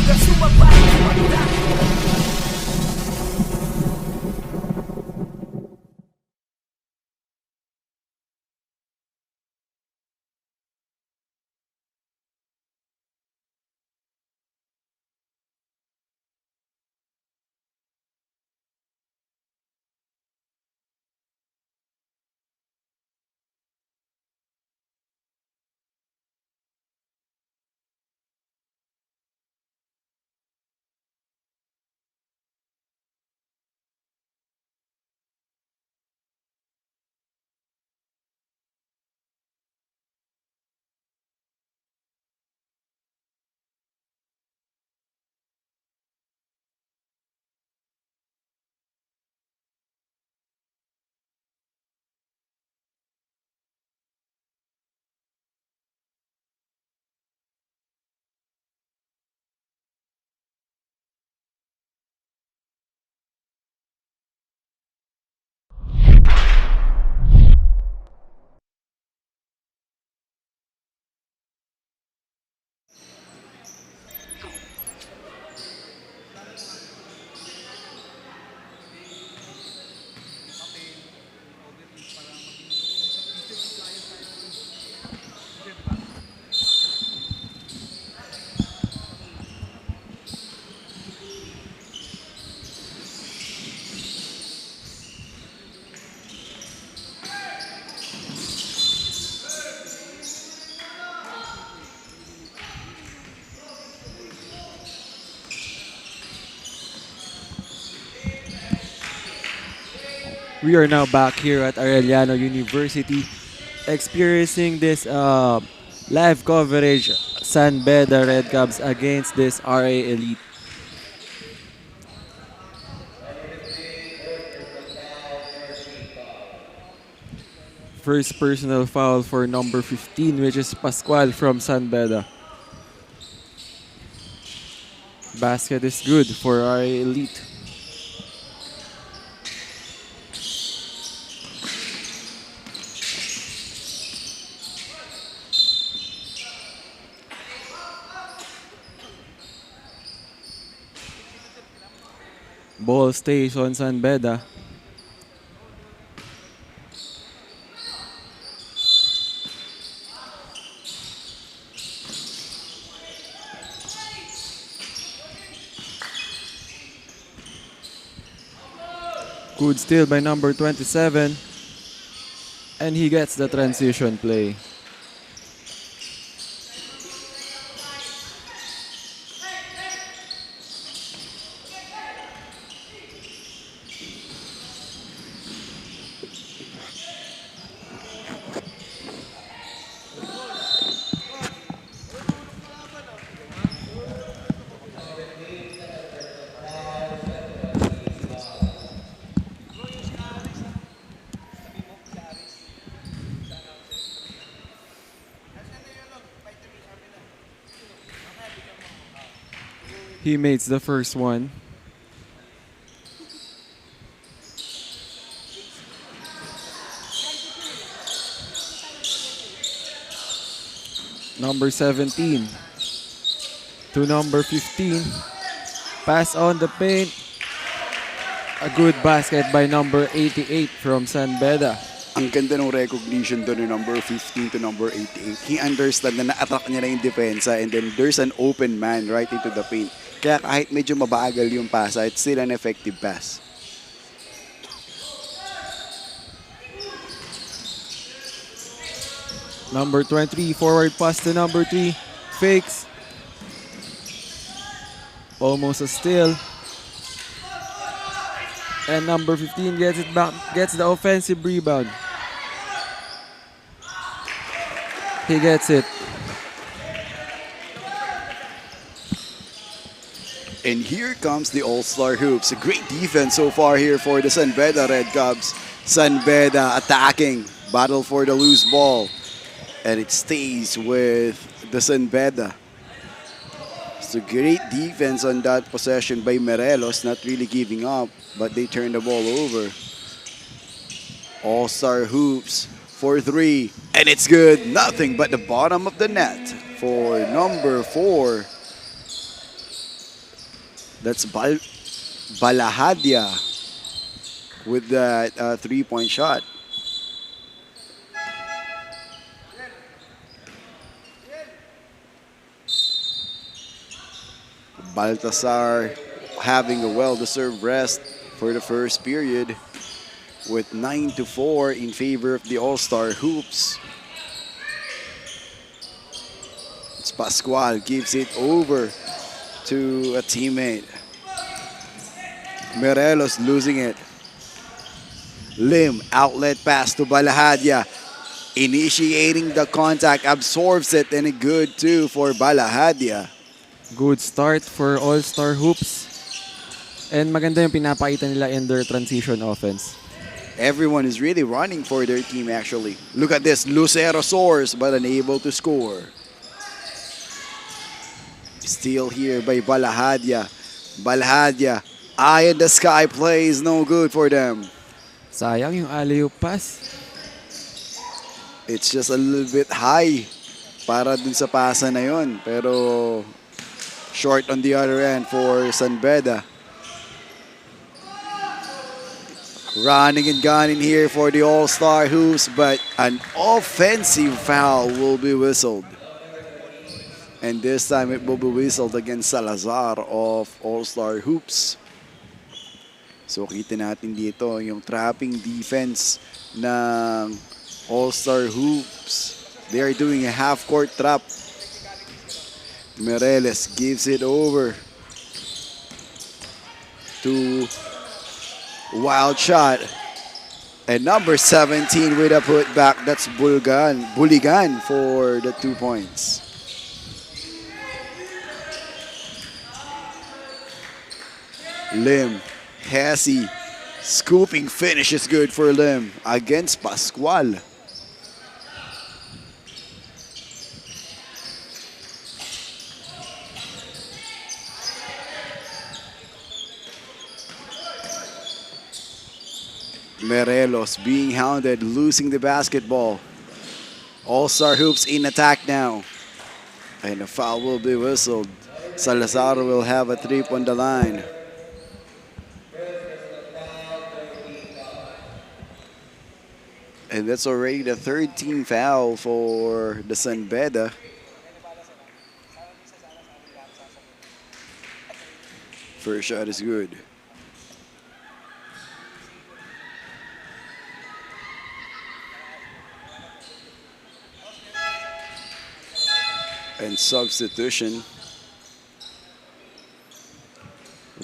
hanggang sumabay magdang. We are now back here at Arellano University experiencing this live coverage San Beda Red Cubs against this RA Elite. First personal foul for number 15, which is Pascual from San Beda. Basket is good for RA Elite. Ball stays on San Beda. Good steal by number 27. And he gets the transition play. He makes the first one. Number 17 to number 15. Pass on the paint. A good basket by number 88 from San Beda. Ang ganda ng recognition doon ng number 15 to number 88. He understand na na-attack niya na yung depensa and then there's an open man right into the paint. Kaya kahit medyo mabagal yung pass, it's still an effective pass. Number 23, forward pass to number 3. Fakes. Almost a steal. And number 15 gets it back, gets the offensive rebound. He gets it. And here comes the All-Star Hoops. A great defense so far here for the San Beda Red Cubs. San Beda attacking, battle for the loose ball. And it stays with the San Beda. It's a great defense on that possession by Morelos, not really giving up, but they turn the ball over. All-Star Hoops for 3, and it's good. Nothing but the bottom of the net for number 4. That's Balahadia with that three-point shot. Baltasar having a well-deserved rest for the first period with 9-4 in favor of the All-Star Hoops. It's Pascual gives it over to a teammate. Morelos losing it. Lim, outlet pass to Balahadia. Initiating the contact, absorbs it, and a good two for Balahadia. Good start for All-Star Hoops. And maganda yung pinapakita nila in their transition offense. Everyone is really running for their team actually. Look at this, Lucero soars but unable to score. Steal here by Balahadia. Balahadia, eye in the sky play is no good for them. Sayang yung alley-oop pass. It's just a little bit high para dun sa pasa na yun. Pero short on the other end for San Beda. Running and gunning here for the All-Star Hoops, but an offensive foul will be whistled. And this time it will be whistled against Salazar of All-Star Hoops. So kita natin dito yung trapping defense ng All-Star Hoops. They are doing a half-court trap. Mireles gives it over to wild shot. And number 17 with a putback. That's Buligan for the 2 points. Lim, Hesse, scooping finish is good for Lim against Pascual. Morelos being hounded, losing the basketball. All-Star Hoops in attack now. And a foul will be whistled. Salazar will have a trip on the line. And that's already the third team foul for the San Beda. First shot is good. And substitution.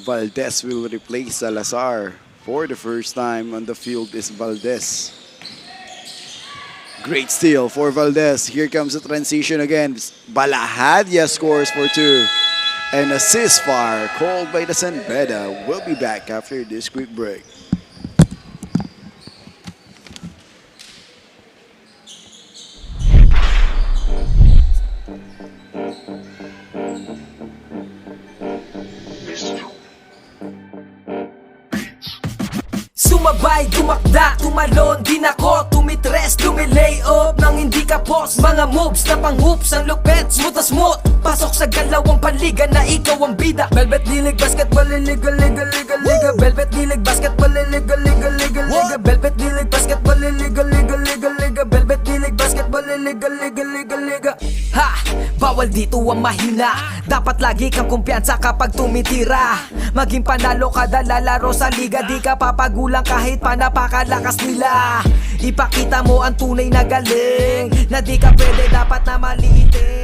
Valdez will replace Salazar. For the first time on the field is Valdez. Great steal for Valdez. Here comes the transition again. Balahadia scores for two. And assist fire called by the San Beda. We'll be back after this quick break. Sumabay, tumakda, tumalon, di nako, tumitres, lumilay up nang hindi ka pos. Mga moves na pang hoops, ang lupet, smooth na smooth. Pasok sa galawang panliga na ikaw ang bida. Velvet Lilig, basketball, illegal, legal, legal, legal. Velvet Lilig, basketball, illegal, legal, legal, legal. Velvet Lilig, basketball, illegal, legal, legal, legal. Velvet Lilig, basketball, illegal, legal, legal, legal. Ha! Bawal dito ang mahina. Dapat lagi kang kumpiyansa kapag tumitira. Maging panalo kada lalaro sa liga, di ka papagulang kahit pa napakalakas nila. Ipakita mo ang tunay na galing, na di ka pwede dapat na maliitin.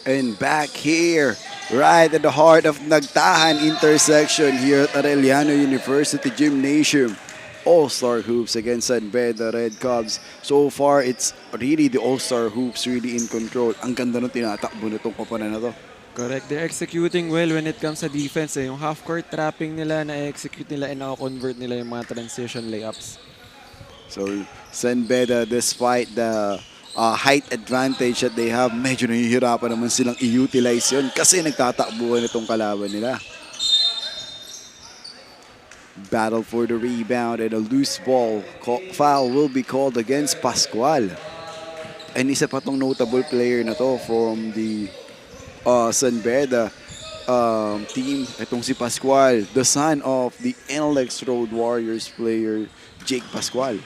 And back here, right at the heart of Nagtahan intersection here at Arellano University Gymnasium. All-Star Hoops against San Beda Red Cubs. So far, it's really the All-Star Hoops really in control. Ang ganda nung tinatakbo nitong koponan na to. Correct. They're executing well when it comes sa defense. Yung half-court trapping nila, na-execute nila and naka-convert nila yung mga transition layups. So, San Beda, despite the height advantage that they have, medyo nahihirapan naman silang i-utilize yun kasi nagtatakbuhan itong kalaban nila. Battle for the rebound and a loose ball. Foul will be called against Pascual. And isa pa tong notable player na to from the San Beda team. Itong si Pascual, the son of the NLEX Road Warriors player Jake Pascual.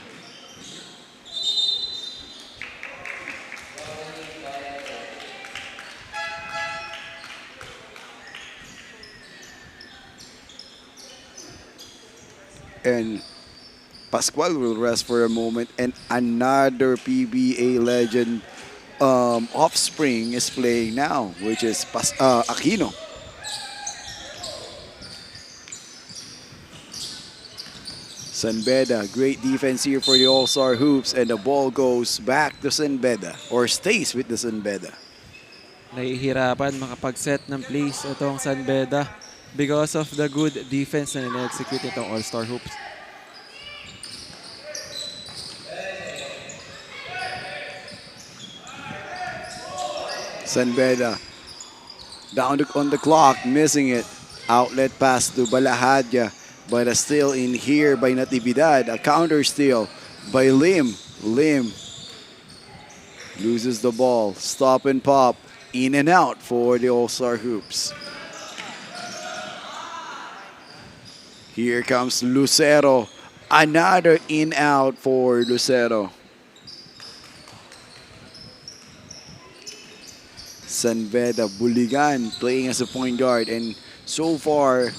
And Pascual will rest for a moment, and another PBA legend offspring is playing now, which is Aquino. San Beda, great defense here for the All-Star Hoops, and the ball goes back to San Beda, or stays with the San Beda. Nahihirapan makapag-set ng plays itong San Beda because of the good defense na na-execute itong All-Star Hoops. San Beda down on the clock, missing it. Outlet pass to Balahadya, but still in here by Natividad. A counter steal by Lim. Lim loses the ball. Stop and pop. In and out for the All-Star Hoops. Here comes Lucero. Another in-out for Lucero. San Beda, Buligan playing as a point guard, and so far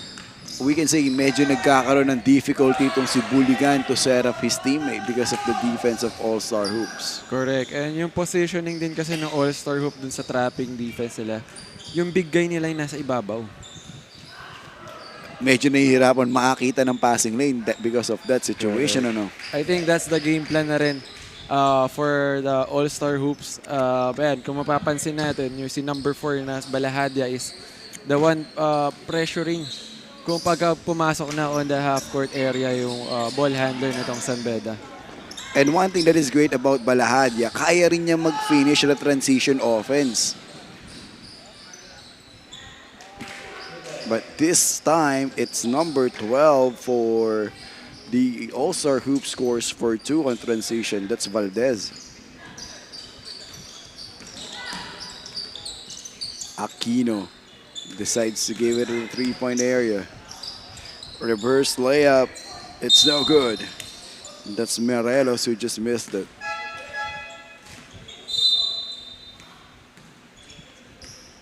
we can say medyo nagkakaroon ng difficulty itong si Buligan to set up his teammate because of the defense of All-Star Hoops. Correct. And yung positioning din kasi ng All-Star Hoop dun sa trapping defense nila, yung big guy nila yung nasa ibabaw. Medyo nahihirapan makakita ng passing lane because of that situation, ano? I think that's the game plan na rin for the All-Star Hoops. Ayan, kung mapapansin natin, yung si number 4 na Balahadya is the one pressuring kung pagka pumasok na on the half-court area yung ball handler na itong San Beda. And one thing that is great about Balahadya, kaya rin niya mag-finish the transition offense. But this time, it's number 12 for the All-Star Hoop scores for 2 on transition. That's Valdez. Aquino decides to give it in the three-point area. Reverse layup. It's no good. That's Morelos who just missed it.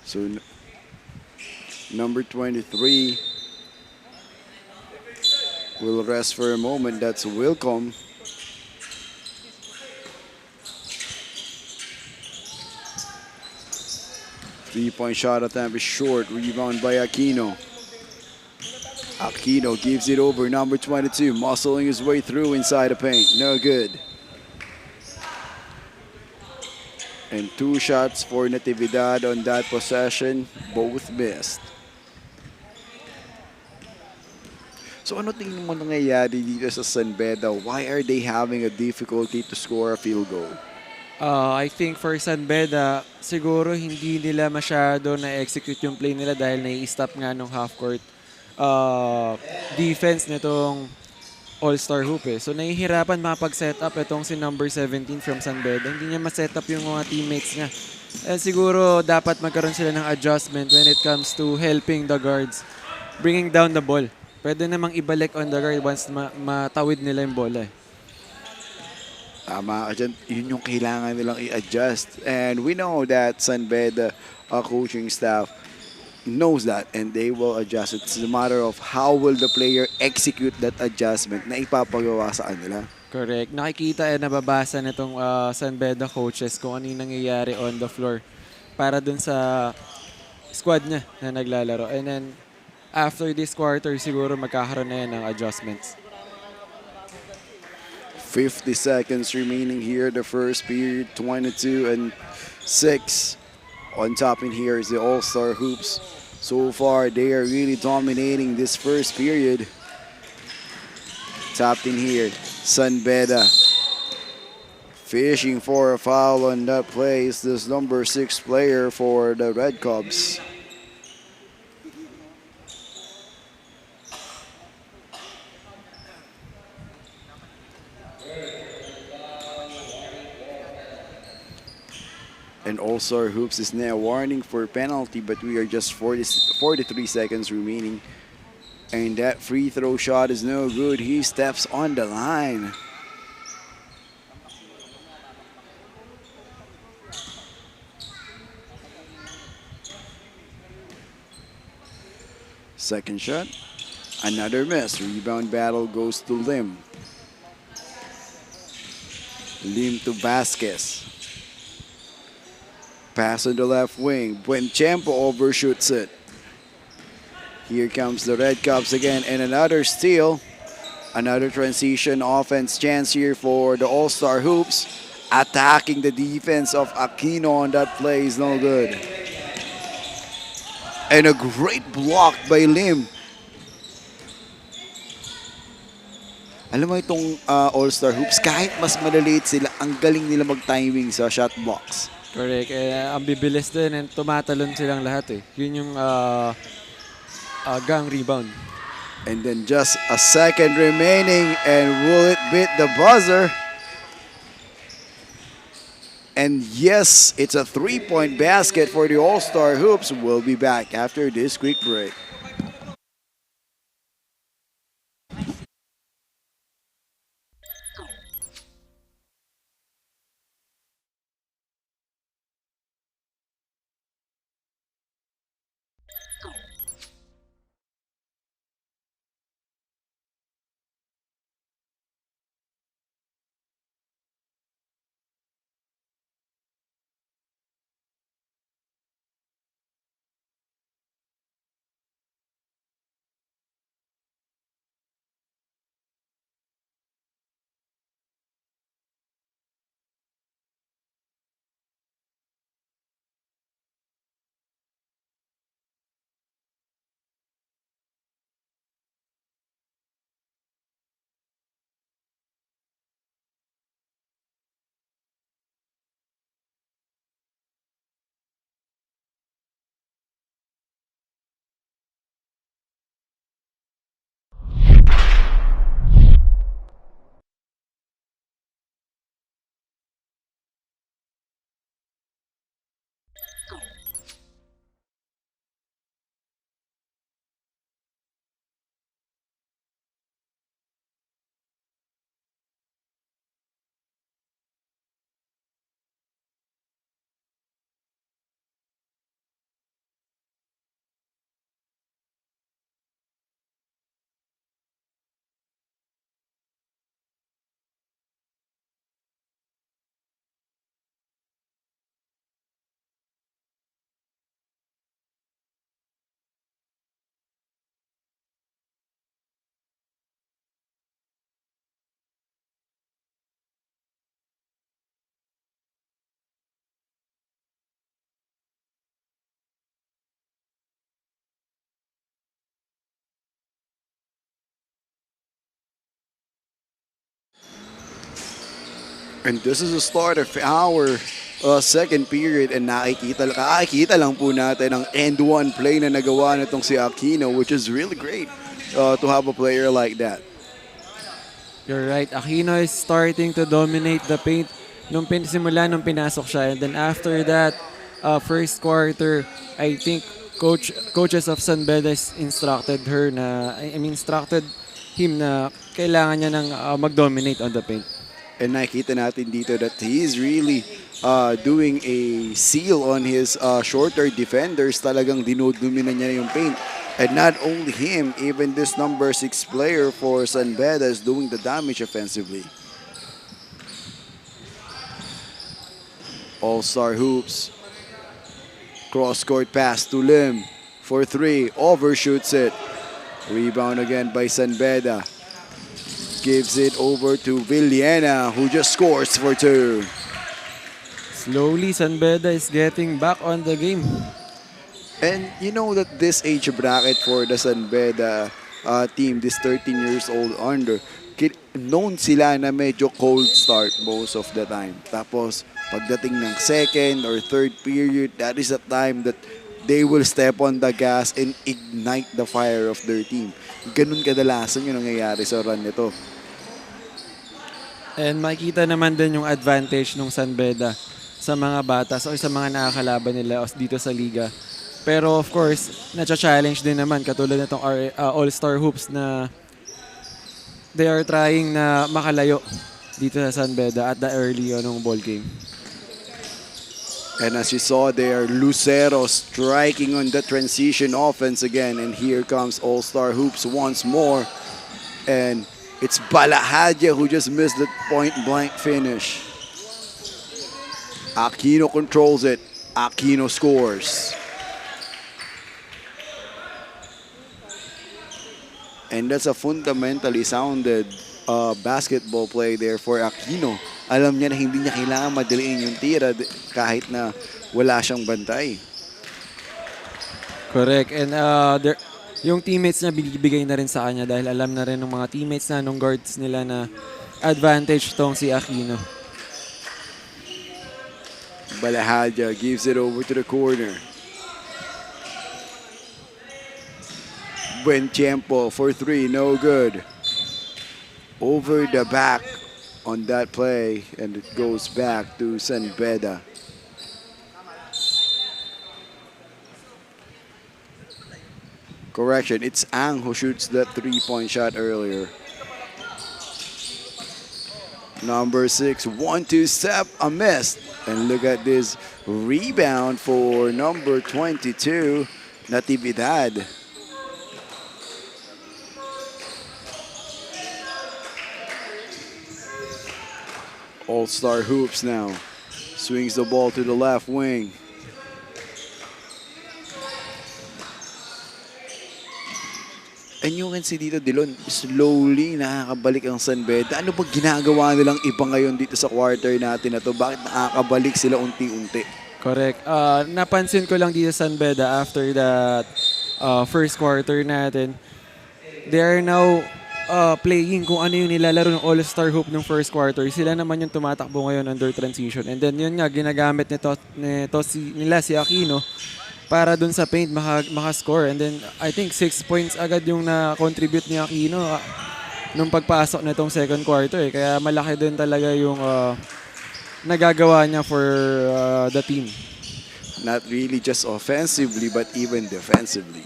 So number 23 will rest for a moment. That's Wilcom. Three-point shot attempt is short. Rebound by Aquino. Aquino gives it over. Number 22 muscling his way through inside the paint. No good. And 2 shots for Natividad on that possession. Both missed. So ano tingin mo nangyayari dito sa San Beda? Why are they having a difficulty to score a field goal? I think for San Beda, siguro hindi nila masyado na-execute yung play nila dahil nai-stop nga nung half-court defense nitong All-Star Hoop eh. So nahihirapan makapag-set up itong si number 17 from San Beda. Hindi niya ma-set up yung mga teammates niya. And siguro dapat magkaroon sila ng adjustment when it comes to helping the guards, bringing down the ball. Pwede namang ibalik on the guard once matawid nila yung bola eh. Tama ka dyan. Yun yung kailangan nilang i-adjust. And we know that San Beda coaching staff knows that and they will adjust. It's a matter of how will the player execute that adjustment na ipapagawa sa kanila. Correct. Nakikita nababasa nitong San Beda coaches kung ano yung nangyayari on the floor para dun sa squad niya na naglalaro. And then after this quarter, siguro magkakaroon na yan ng adjustments. 50 seconds remaining here, the first period, 22 and 6. On top in here is the All-Star Hoops. So far, they are really dominating this first period. Tapped in here, San Beda. Fishing for a foul on that play is this number 6 player for the Red Cubs. And All-Star Hoops is now warning for penalty, but we are just 43 seconds remaining. And that free throw shot is no good. He steps on the line. Second shot, another miss. Rebound battle goes to Lim. Lim to Vasquez. Pass on the left wing. Buenchempo overshoots it. Here comes the Red Caps again, and another steal. Another transition offense chance here for the All-Star Hoops. Attacking the defense of Aquino on that play is no good. And a great block by Lim. Alam mo itong All-Star Hoops, kahit mas maliliit sila, ang galing nila mag-timing sa shot box. Correct. Ang bibilis din and tumatalon silang lahat eh. Yun yung gang rebound. And then just a second remaining, and will it beat the buzzer? And yes, it's a three-point basket for the All-Star Hoops. We'll be back after this quick break. And this is the start of our second period, and nakikita lang po natin ang end one play na nagawa nitong si Aquino, which is really great to have a player like that. You're right. Aquino is starting to dominate the paint nung nung pinasok siya. And then after that, first quarter, I think coaches of San Beda instructed him na kailangan niya ng mag-dominate on the paint. And nakikita natin dito that he's really doing a seal on his shorter defenders. Talagang dinodumina niya yung paint. And not only him, even this number 6 player for San Beda is doing the damage offensively. All-Star Hoops. Cross-court pass to Lim for 3. Overshoots it. Rebound again by San Beda. Gives it over to Villena, who just scores for 2. Slowly, San Beda is getting back on the game. And you know that this age bracket for the San Beda team, this 13 years old under, known sila na medyo cold start most of the time. Tapos, pagdating ng second or third period, that is the time that they will step on the gas and ignite the fire of their team. Ganun kadalasan yung nangyayari sa run nito. And makikita naman din yung advantage ng San Beda sa mga bata o sa mga nakakalaban nila dito sa liga. Pero of course, na-challenge din naman katulad nitong All-Star Hoops na they are trying na makalayo dito sa San Beda at the early ball game. And as you saw there, Lucero striking on the transition offense again. And here comes All-Star Hoops once more. And it's Balahadja who just missed the point-blank finish. Aquino controls it. Aquino scores. And that's a fundamentally sounded basketball play there for Aquino. Alam niya na hindi niya kailangan madaliin yung tira kahit na wala siyang bantay. Correct. And yung teammates niya binibigay na rin sa kanya dahil alam na rin ng mga teammates na nung guards nila na advantage tong si Aquino. Balahadja gives it over to the corner. Buen tiempo for three, no good. Over the back on that play, and it goes back to San Beda. Correction, it's Ang who shoots that three-point shot earlier. Number 6, 1-2 step, a miss. And look at this rebound for number 22, Natividad. All-Star Hoops now. Swings the ball to the left wing. And you can see dito, Dilon, slowly nakakabalik ang San Beda. Ano ba ginagawa nilang iba ngayon dito sa quarter natin na to? Bakit nakakabalik sila unti-unti? Correct. Napansin ko lang dito sa San Beda after that first quarter natin, they are now playing kung ano yung nilalaro ng All-Star Hoop ng first quarter. Sila naman yung tumatakbo ngayon under transition. And then yun nga, ginagamit nila si Aquino para dun sa paint makascore. And then I think 6 points agad yung na-contribute ni Aquino nung pagpasok na itong second quarter. Kaya malaki din talaga yung nagagawa niya for the team. Not really just offensively, but even defensively.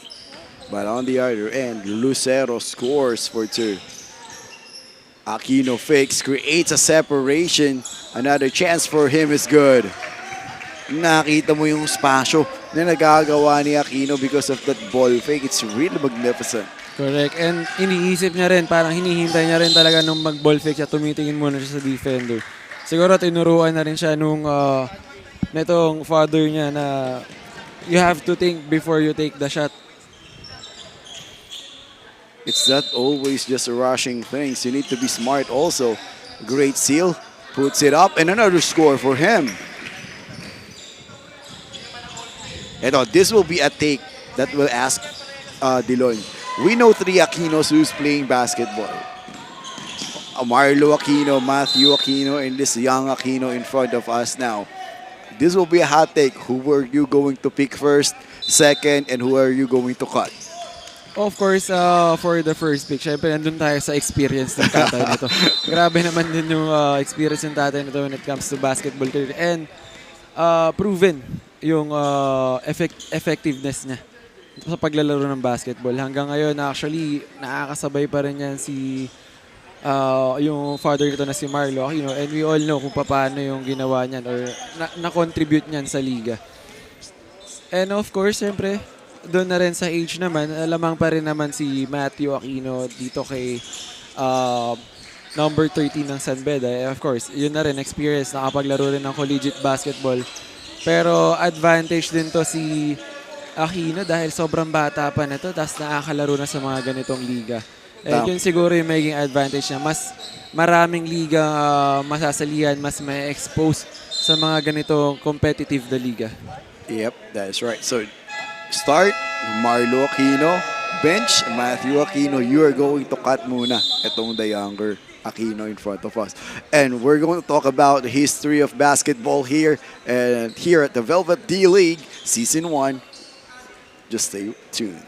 But on the other end, Lucero scores for 2. Aquino fakes, creates a separation. Another chance for him is good. Nakita mo yung spasyo na nagagawa ni Aquino because of that ball fake. It's really magnificent. Correct. And iniisip niya rin, parang hinihintay niya rin talaga nung mag-ball fake siya, tumitingin muna siya sa defender. Siguro tinuruan na rin siya nung netong father niya na you have to think before you take the shot. It's not always just rushing things. You need to be smart also. Great seal, puts it up, and another score for him. Ito, this will be a take that will ask Dilon. We know 3 Aquinos who's playing basketball. Marlo Aquino, Matthew Aquino, and this young Aquino in front of us now. This will be a hot take. Who are you going to pick first, second, and who are you going to cut? Of course, for the first pick, syempre nandun tayo sa experience ng tatay nito. Grabe naman din yung experience ng tatay nito when it comes to basketball career. And proven yung effectiveness niya sa paglalaro ng basketball. Hanggang ngayon, actually, nakakasabay pa rin yan yung father nito na si Marlo Aquino. And we all know kung paano yung ginawa niyan or na-contribute niyan sa liga. And of course, syempre, doon na rin sa age naman, lamang pa rin naman si Matthew Aquino dito kay number 13 ng San Beda. Of course, yun na rin, experience, nakapaglaro rin ng collegiate basketball. Pero advantage din to si Aquino dahil sobrang bata pa na to, tapos nakakalaro na sa mga ganitong liga. And yun siguro yung magiging advantage niya. Mas maraming liga masasalihan, mas may expose sa mga ganitong competitive na liga. Yep, that is right. So, start, Marlo Aquino. Bench, Matthew Aquino. You are going to cut muna itong the younger Aquino in front of us. And we're going to talk about the history of basketball here and here at the Velvet D-League Season 1. Just stay tuned.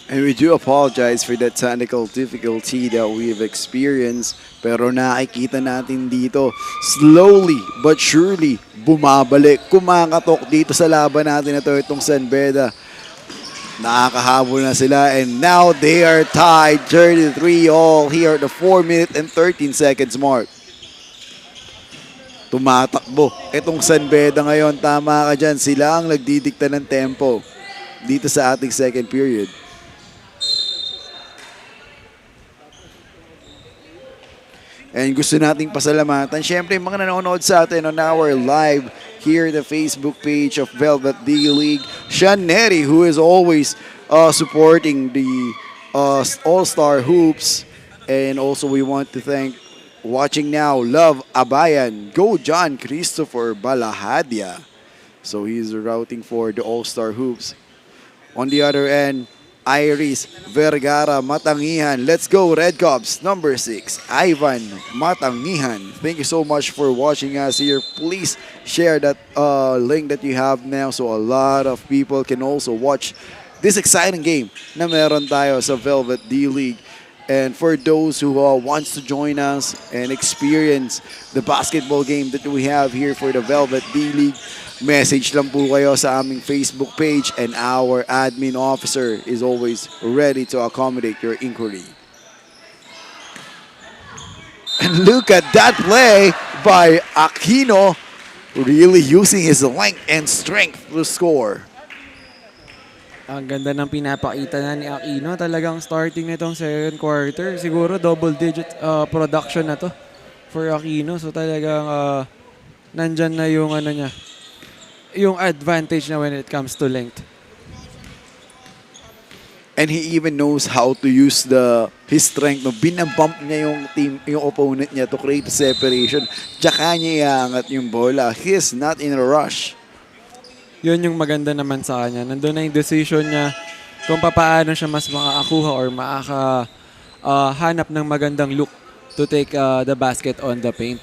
And we do apologize for that technical difficulty that we've experienced. Pero nakikita natin dito, slowly but surely, bumabalik, kumakatok dito sa laban natin na to itong San Beda. Nakakahabol na sila and now they are tied 33 all here at the 4 minute and 13 seconds mark. Tumatakbo. Itong San Beda ngayon, tama ka dyan, sila ang nagdidikta ng tempo dito sa ating second period. And gusto nating pasalamatan, syempre, mga nanonood sa atin on our live here the Facebook page of Velvet D-League. Sean Neri, who is always supporting the All-Star Hoops. And also we want to thank watching now, Love Abayan, Go John Christopher Balahadia. So he's routing for the All-Star Hoops. On the other end, Iris Vergara Matangihan. Let's go Red Cubs. Number 6, Ivan Matangihan. Thank you so much for watching us here. Please share that link that you have now so a lot of people can also watch this exciting game na meron tayo sa Velvet D-League. And for those who wants to join us and experience the basketball game that we have here for the Velvet D-League, message lang po kayo sa aming Facebook page and our admin officer is always ready to accommodate your inquiry. And look at that play by Aquino, really using his length and strength to score. Ang ganda ng pinapakita na ni Aquino. Talagang starting nitong second quarter. Siguro double-digit production na to for Aquino. So talagang nandyan na yung ano niya, yung advantage na when it comes to length. And he even knows how to use his strength. No? Binabump niya yung opponent niya to create separation. Tsaka niya iangat yung bola. He is not in a rush. Yun yung maganda naman sa kanya. Nandun na yung decision niya kung paano siya mas makakakuha or makakahanap ng magandang look to take the basket on the paint.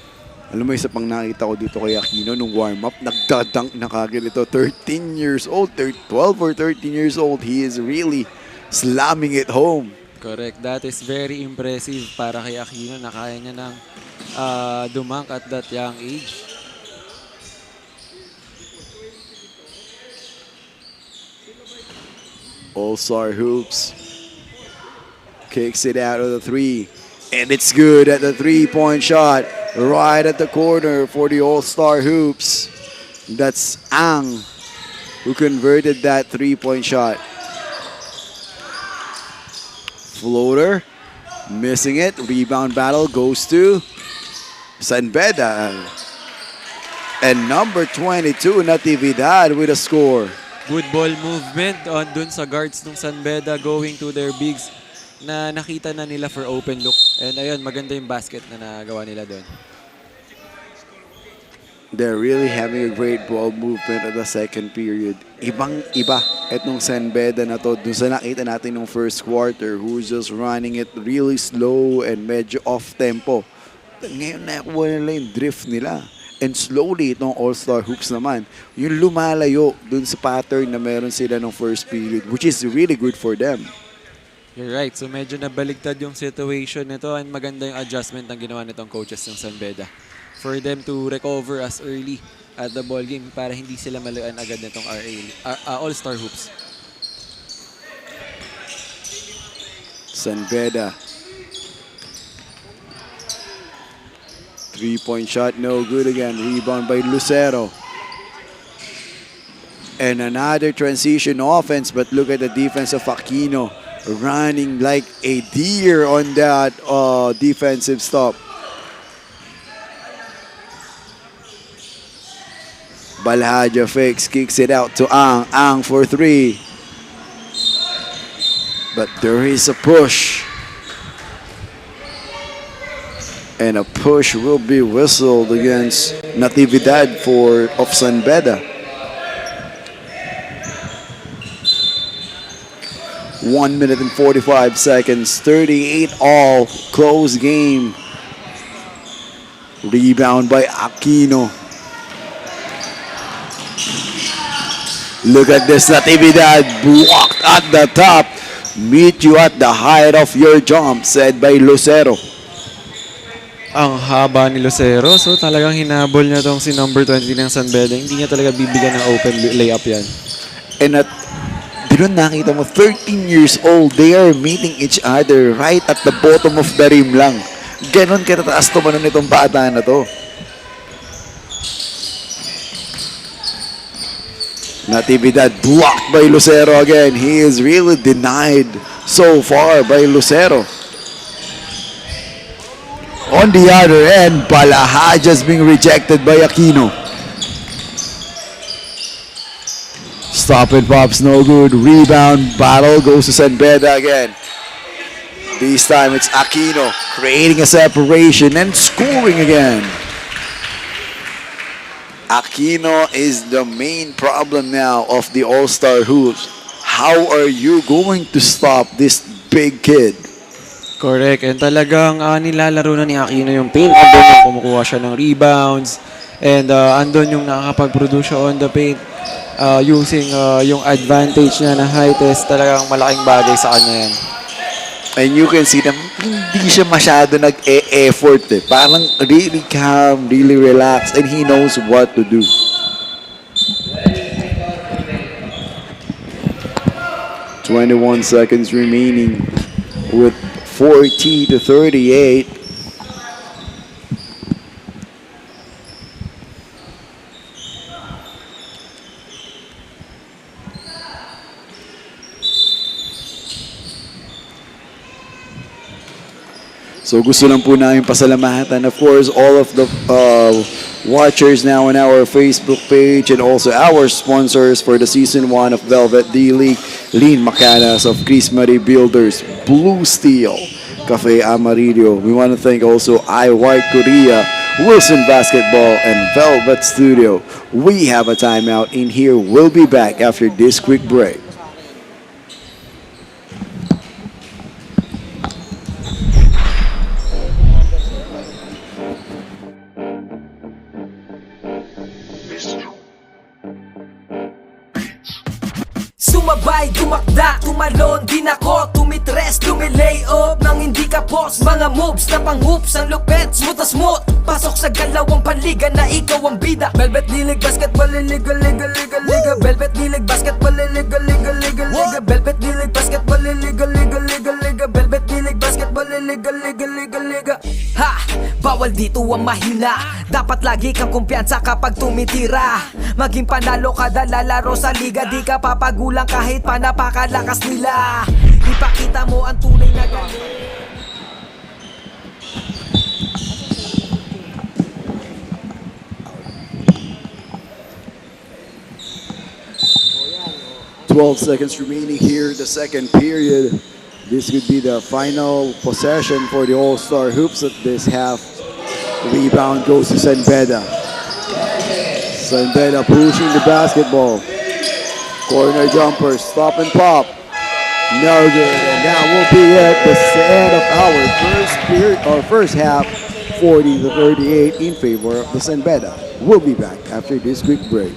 Alam mo, isa pang nakita ko dito kay Aquino nung warm-up, nagdadunk na kagad ito. 13 years old, 12 or 13 years old. He is really slamming it home. Correct. That is very impressive para kay Aquino na kaya niya ng dumunk at that young age. All-Star Hoops kicks it out of the 3. And it's good at the 3-point shot. Right at the corner for the All-Star Hoops. That's Ang who converted that 3-point shot. Floater. Missing it. Rebound battle goes to San Beda. And number 22, Natividad with a score. Good ball movement on dun sa guards ng San Beda going to their bigs na nakita na nila for open look. And ayun, maganda yung basket na nagawa nila dun. They're really having a great ball movement at the second period. Ibang-iba itong San Beda na to. Dun sa nakita natin ng first quarter who's just running it really slow and medyo off-tempo. Ngayon nakuha nila yung drift nila. And slowly, itong All-Star Hoops naman, yung lumalayo dun sa pattern na meron sila ng first period, which is really good for them. You're right. So medyo nabaligtad yung situation nito and maganda yung adjustment ng ginawa nitong coaches ng San Beda for them to recover as early at the ball game para hindi sila maluan agad nitong All-Star Hoops. San Beda. 3-point shot, no good again. Rebound by Lucero. And another transition offense, but look at the defense of Aquino. Running like a deer on that defensive stop. Balhaja fakes, kicks it out to Ang. Ang for 3. But there is a push. And a push will be whistled against Natividad of San Beda. 1 minute and 45 seconds. 38 all. Close game. Rebound by Aquino. Look at this. Natividad blocked at the top Meet you at the height of your jump, said by Lucero. Ang haba ni Lucero. So talagang hinabol niya tong si number 20 ng San Beda. Hindi niya talaga bibigyan ng open layup yan. And at doon nakita mo, 13 years old, they are meeting each other right at the bottom of the rim lang. Ganon katataas tumanon itong bata na to. Natividad blocked by Lucero again. He is really denied so far by Lucero. On the other end, Balaha just being rejected by Aquino. Stop and pops, no good. Rebound battle goes to San Beda again. This time it's Aquino creating a separation and scoring again. Aquino is the main problem now of the All-Star Hoops. How are you going to stop this big kid? Correct. And talagang nilalaro na ni Aquino yung paint. Andun yung kumukuha siya ng rebounds. And andun yung nakakapag-produce siya on the paint. Using yung advantage niya na height is talagang malaking bagay sa kanya yan. And you can see them, hindi siya masyado nag-e-effort eh. Parang really calm, really relaxed, and he knows what to do. "21 seconds remaining with 40-38. So gusto lang po namin pasalamatan, of course, all of the watchers now on our Facebook page and also our sponsors for the Season 1 of Velvet D-League, Lean Macanas of Chris Marie Builders, Blue Steel, Cafe Amarillo. We want to thank also I White Korea, Wilson Basketball, and Velvet Studio. We have a timeout in here. We'll be back after this quick break. Sumabay, dumakda, tumalon, din ako, tumitres, lumilay up nang hindi ka post. Mga moves na pang-hoops, ang lupet, smooth na smooth. Pasok sa galawang panliga na ikaw ang bida. Velvet League Basketball, liga, liga, liga, liga. Velvet League Basketball, liga, liga, liga, liga. Velvet League Basketball, liga, liga, liga, liga. Velvet League Basketball, liga, liga, liga, liga. Ha! Bawal dito ang mahina. Dapat lagi kang kumpiyansa kapag tumitira. Maging panalo kada lalaro sa liga. Di ka papagulang kahit pa napakalakas nila. Ipakita mo ang tunay na galing. 12 seconds remaining here, the second period. This could be the final possession for the All-Star Hoops at this half. Rebound goes to San Beda. San Beda pushing the basketball. Corner jumper, stop and pop. No good, and that will be it. The end of our first period, or first half, 40-38 in favor of the San Beda. We'll be back after this quick break.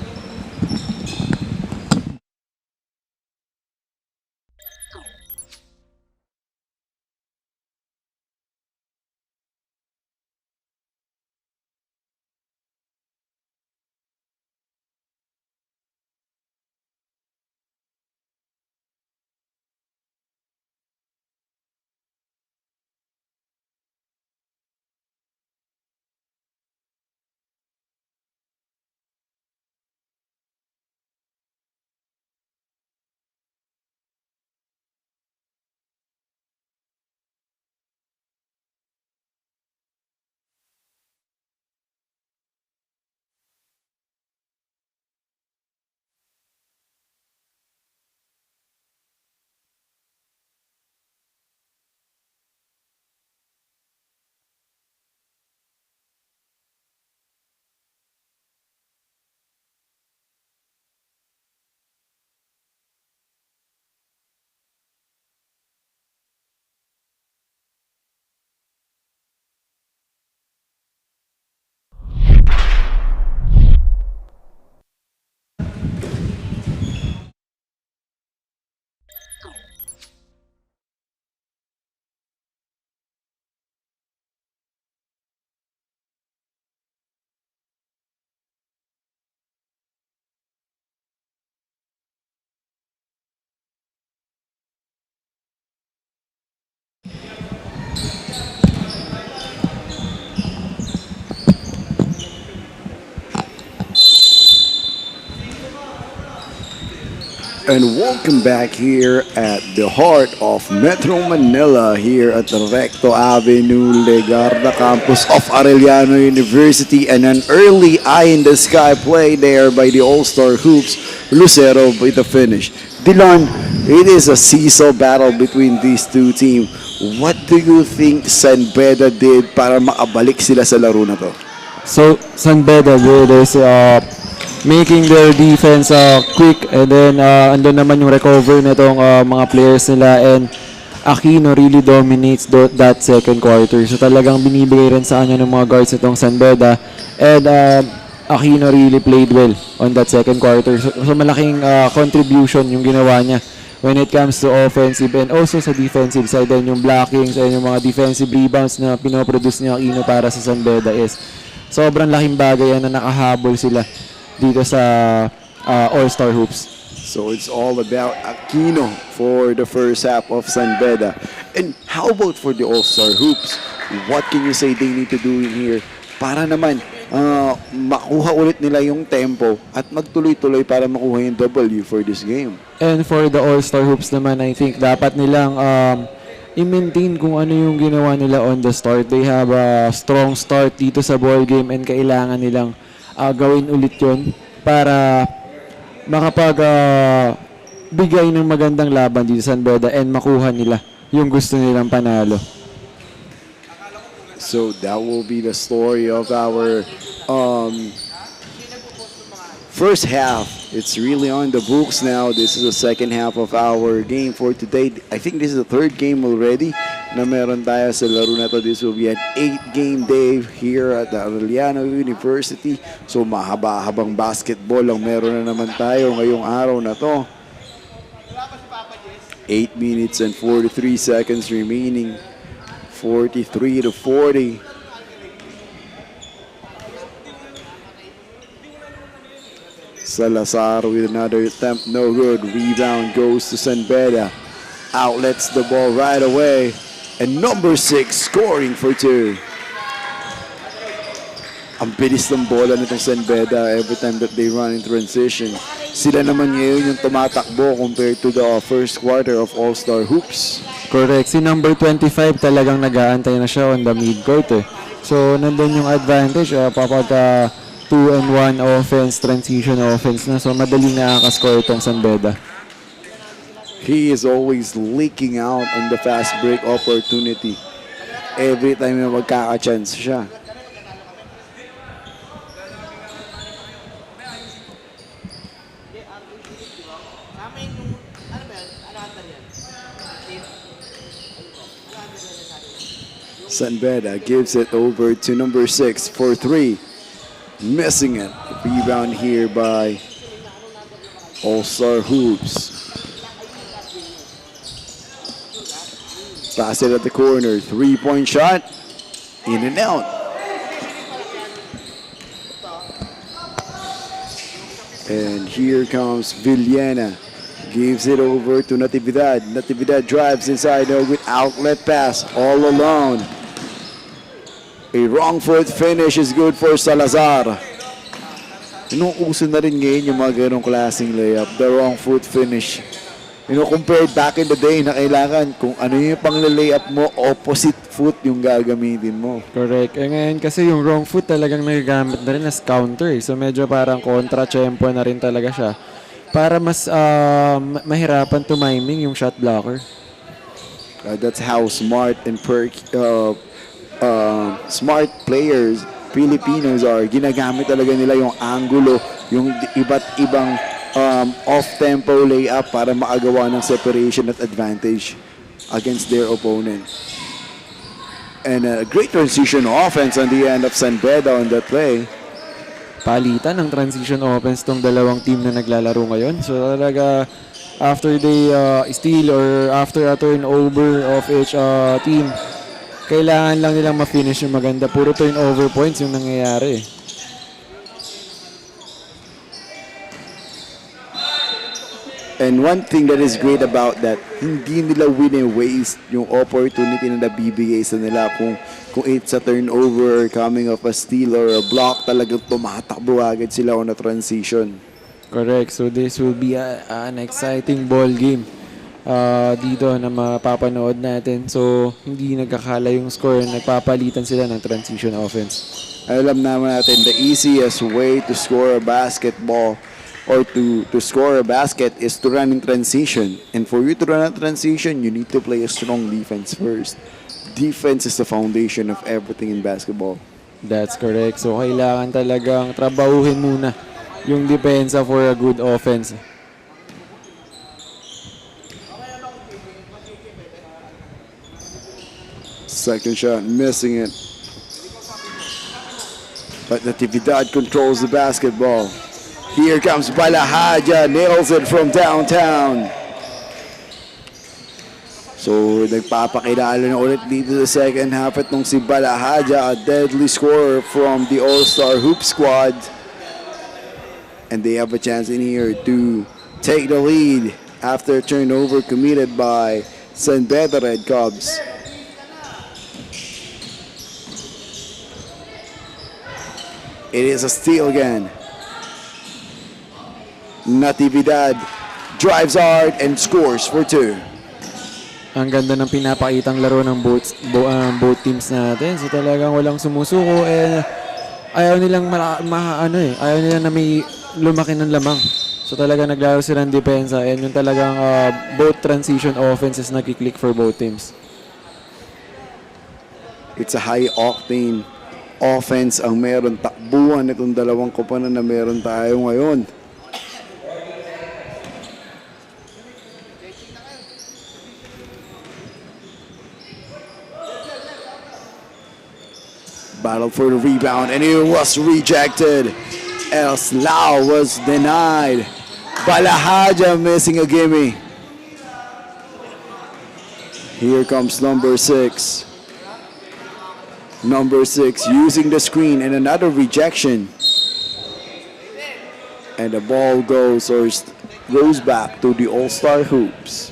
And welcome back here at the heart of Metro Manila here at the Recto Avenue, Legarda campus of Arellano University, and an early eye in the sky play there by the All-Star Hoops, Lucero with the finish. Dylan, it is a seesaw battle between these two teams. What do you think San Beda did para makabalik sila sa laro na to? So, San Beda did is making their defense quick, and then andun naman yung recover nitong mga players nila, and Aquino really dominates that second quarter. So talagang binibigay rin sa kanya ng mga guards itong San Beda, and Aquino really played well on that second quarter. So malaking contribution yung ginawa niya when it comes to offensive and also sa defensive side, and yung blockings and yung mga defensive rebounds na pinoproduce ni Aquino para sa San Beda is sobrang laking bagay yan na nakahabol sila dito sa All-Star Hoops. So it's all about Aquino for the first half of San Beda. And how about for the All-Star Hoops? What can you say they need to do in here para naman makuha ulit nila yung tempo at magtuloy-tuloy para makuha yung W for this game? And for the All-Star Hoops naman, I think dapat nilang i-maintain kung ano yung ginawa nila on the start. They have a strong start dito sa ball game, and kailangan nilang gawin ulit yun para bigay ng magandang laban dito sa San Beda and makuha nila yung gusto nilang panalo. So that will be the story of our first half. It's really on the books now. This is the second half of our game for today. I think this is the third game already na meron tayo sa laro na to. This will be an 8-game day here at the Arellano University. So mahaba-habang basketball ang meron na naman tayo ngayong araw na to. 8 minutes and 43 seconds remaining. 43-40. Salazar with another attempt, no good. Rebound goes to San Beda. Outlets the ball right away. And number 6 scoring for 2. Ang bilis ng bola nitong San Beda every time that they run in transition. Sila naman ngayon yung tumatakbo compared to the first quarter of All-Star Hoops. Correct. Si number 25 talagang nag-aantay na siya on the mid-court eh. So, nandun yung advantage kapag 2-and-1 offense, transition offense na. So, madaling nakaka-score itong San Beda. He is always leaking out on the fast break opportunity. Every time na magkaka-chance siya. San Beda gives it over to number 6 for 3. Missing it. Rebound here by All-Star Hoops. Pass it at the corner. 3-point shot. In and out. And here comes Villena. Gives it over to Natividad. Natividad drives inside with outlet pass all alone. A wrong foot finish is good for Salazar. Inuuso na rin ngayon yung mga ganong klaseng layup. The wrong foot finish. Compared back in the day na kailangan kung ano yung pang-layup mo, opposite foot yung gagamitin mo. Correct. Eh ngayon kasi yung wrong foot talagang nagagamit na rin as counter. So medyo parang kontra-tempo na rin talaga siya para mas mahirapan tumiming yung shot blocker. That's how smart and smart players, Filipinos are. Ginagamit talaga nila yung angulo, yung iba't ibang off-tempo layup para makagawa ng separation at advantage against their opponent. And a great transition offense on the end of San Beda on that play. Palitan ng transition offense tong dalawang team na naglalaro ngayon. So talaga after they steal or after a turnover of each team, kailangan lang nilang ma-finish yung maganda. Puro turnover points yung nangyayari. And one thing that is great about that, hindi nila win-waste yung opportunity na nabibigay sa nila. Kung it's a turnover, coming off a steal or a block, talagang tumatakbo agad sila on a transition. Correct. So this will be an exciting ball game dito na mapapanood natin. So hindi nagkakala yung score, nagpapalitan sila ng transition offense. Alam naman natin, the easiest way to score a basketball or to score a basket is to run in transition. And for you to run a transition, you need to play a strong defense first. Defense is the foundation of everything in basketball. That's correct. So kailangan talagang trabahuhin muna yung depensa for a good offense. Second shot, missing it. But Natividad controls the basketball. Here comes Balahaja, nails it from downtown. So, nagpapakilala na ulit dito sa second half itong si Balahaja, a deadly scorer from the All-Star Hoop Squad. And they have a chance in here to take the lead after a turnover committed by San Beda Red Cubs. It is a steal again. Natividad drives hard and scores for two. Ang ganda ng pinapakitang laro ng both teams natin. So talagang walang sumusuko and ayaw nilang ayaw nilang na may lumaki ng lamang. So talagang naglaro sila ng depensa and yung talagang both transition offenses nagki-click for both teams. It's a high octane offense ang meron takbuhan itong dalawang koponan na meron tayo ngayon. Battle for the rebound and it was rejected. El Slao was denied. Balahaja missing a gimme. Here comes number 6. Number 6 using the screen and another rejection. And the ball goes back to the All-Star Hoops.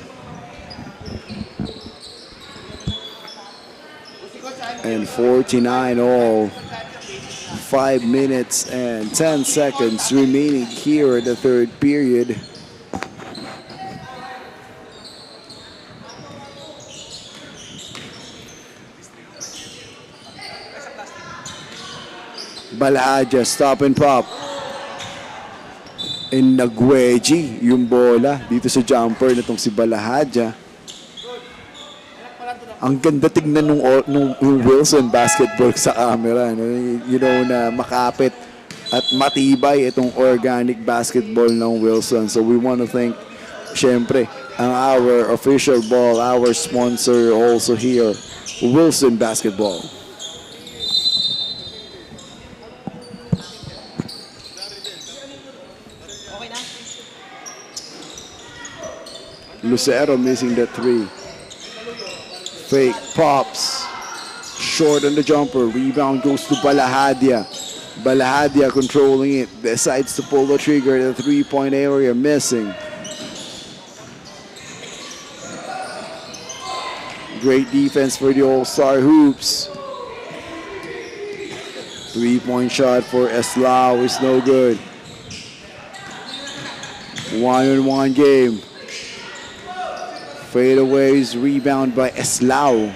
And 49 all. 5 minutes and 10 seconds remaining here in the third period. Balahaja, stop and pop. And nagwedgie yung bola dito sa jumper na itong si Balahaja. Ang ganda tignan nung Wilson basketball sa camera. No? You know na makapit at matibay itong organic basketball ng Wilson. So we want to thank, syempre, ang our official ball, our sponsor also here, Wilson Basketball. Lucero missing the 3. Fake pops. Short on the jumper. Rebound goes to Balahadia. Balahadia controlling it. Decides to pull the trigger at the 3-point area. Missing. Great defense for the All-Star Hoops. 3-point shot for Eslao is no good. 1-on-1 game. Fadeaways, rebound by Eslao.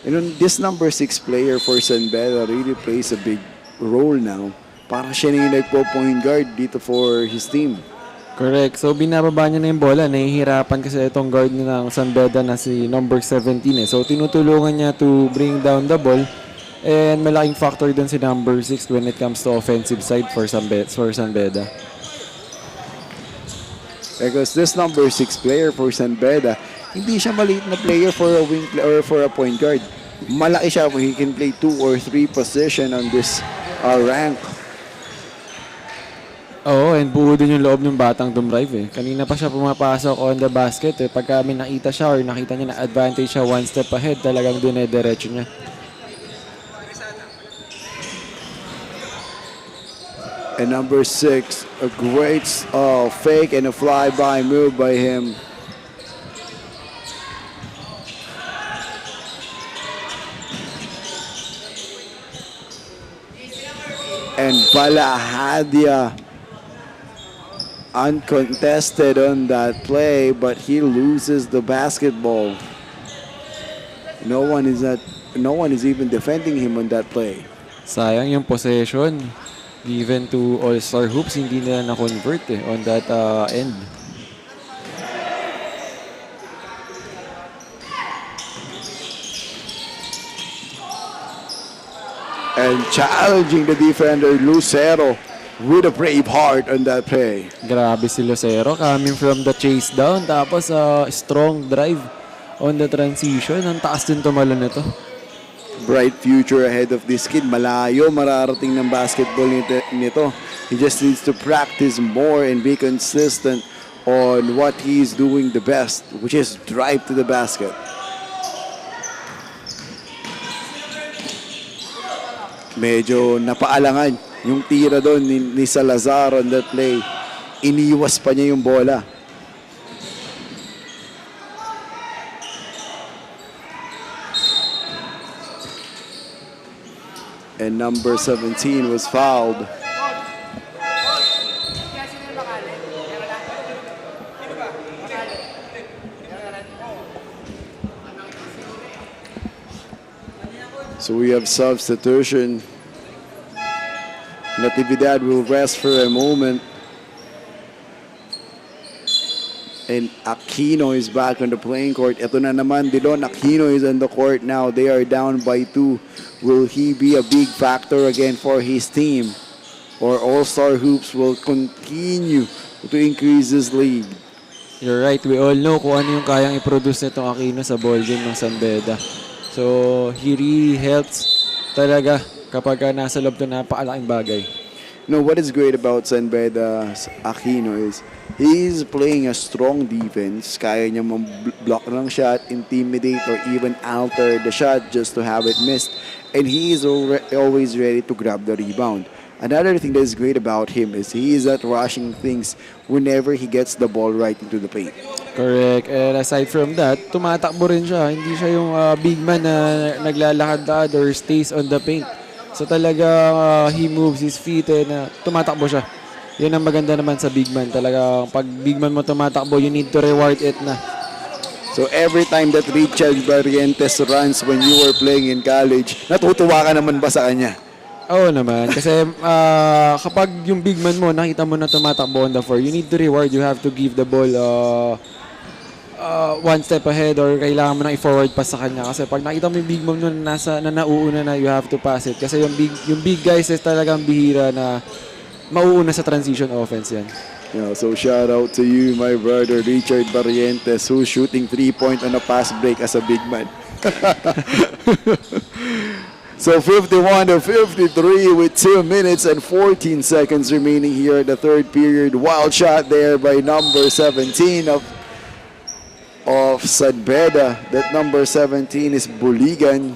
And this number 6 player for San Beda really plays a big role now. Parang siya na yung nagpo-point guard dito for his team. Correct. So binababa niya na yung bola. Nahihirapan kasi itong guard ng San Beda na si number 17 eh. So tinutulungan niya to bring down the ball. And malaking factor dun si number 6 when it comes to offensive side for San Beda. Because this number 6 player for San Beda, hindi siya maliit na player for a wing or for a point guard. Malaki siya. He can play 2 or 3 position on this rank. Oo, and buo din yung loob ng batang dumrive eh. Kanina pa siya pumapasok on the basket eh. Pagka may nakita siya or nakita niya na advantage siya one step ahead, talagang dinediretso niya. And number 6, a great fake and a fly-by move by him. And Balahadia uncontested on that play, but he loses the basketball. No one is even defending him on that play. Sayang yung possession given to All-Star Hoops, hindi nila na-convert on that end. And challenging the defender, Lucero, with a brave heart on that play. Grabe si Lucero coming from the chase down, tapos strong drive on the transition. Ang taas din tumalon nito. Bright future ahead of this kid. Malayo mararating ng basketball nito. He just needs to practice more and be consistent on what he's doing the best, which is drive to the basket. Medyo napaalangan yung tira doon ni Salazar on that play. Iniwas pa niya yung bola. And number 17 was fouled. So we have substitution. Natividad will rest for a moment. And Aquino is back on the playing court. Ito na naman, Dilon. Aquino is on the court now. They are down by 2. Will he be a big factor again for his team? Or All-Star Hoops will continue to increase this lead? You're right. We all know kung ano yung kayang i-produce nitong Aquino sa ball game ng San Beda. So, he really helps talaga kapag nasa loob to napakalaking bagay. No, what is great about San Beda's Aquino is he's playing a strong defense. Kaya niya block ng shot, intimidate, or even alter the shot just to have it missed. And he is always ready to grab the rebound. Another thing that is great about him is he is not rushing things whenever he gets the ball right into the paint. Correct. And aside from that, tumatakbo rin siya. Hindi siya yung big man na naglalakad or stays on the paint. So talaga he moves his feet and tumatakbo siya. Yan ang maganda naman sa big man. Talaga pag big man mo tumatakbo, you need to reward it na. So every time that Richard Barrientos runs when you were playing in college, natutuwa ka naman ba sa kanya? Oo naman. Kasi kapag yung big man mo, nakita mo na tumatakbo on the floor, you need to reward. You have to give the ball one step ahead or kailangan mo nang i-forward pass sa kanya. Kasi pag nakita mo yung big man mo na nauuna na, you have to pass it. Kasi yung big guys is talagang bihira na mauuna sa transition offense yan. Yeah, so shout out to you, my brother Richard Barrientos, who's shooting 3-point on a fast break as a big man. So 51-53 with 2 minutes and 14 seconds remaining here in the third period. Wild shot there by number 17 of San Beda. That number 17 is Buligan.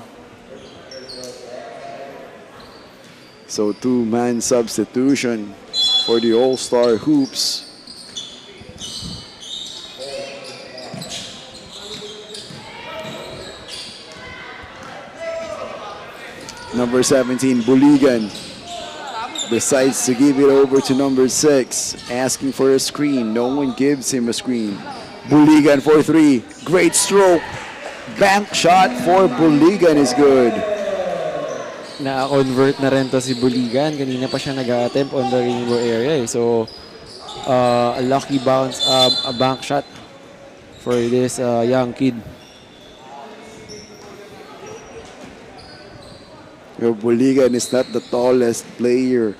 So 2-man substitution for the All-Star Hoops. Number 17, Buligan, decides to give it over to number 6, asking for a screen. No one gives him a screen. Buligan for 3. Great stroke. Bank shot for Buligan is good. Na-convert na rin to si Buligan. Kanina pa siya nag-attempt on the rainbow area. So, a lucky bounce, a bank shot for this young kid. Buligan is not the tallest player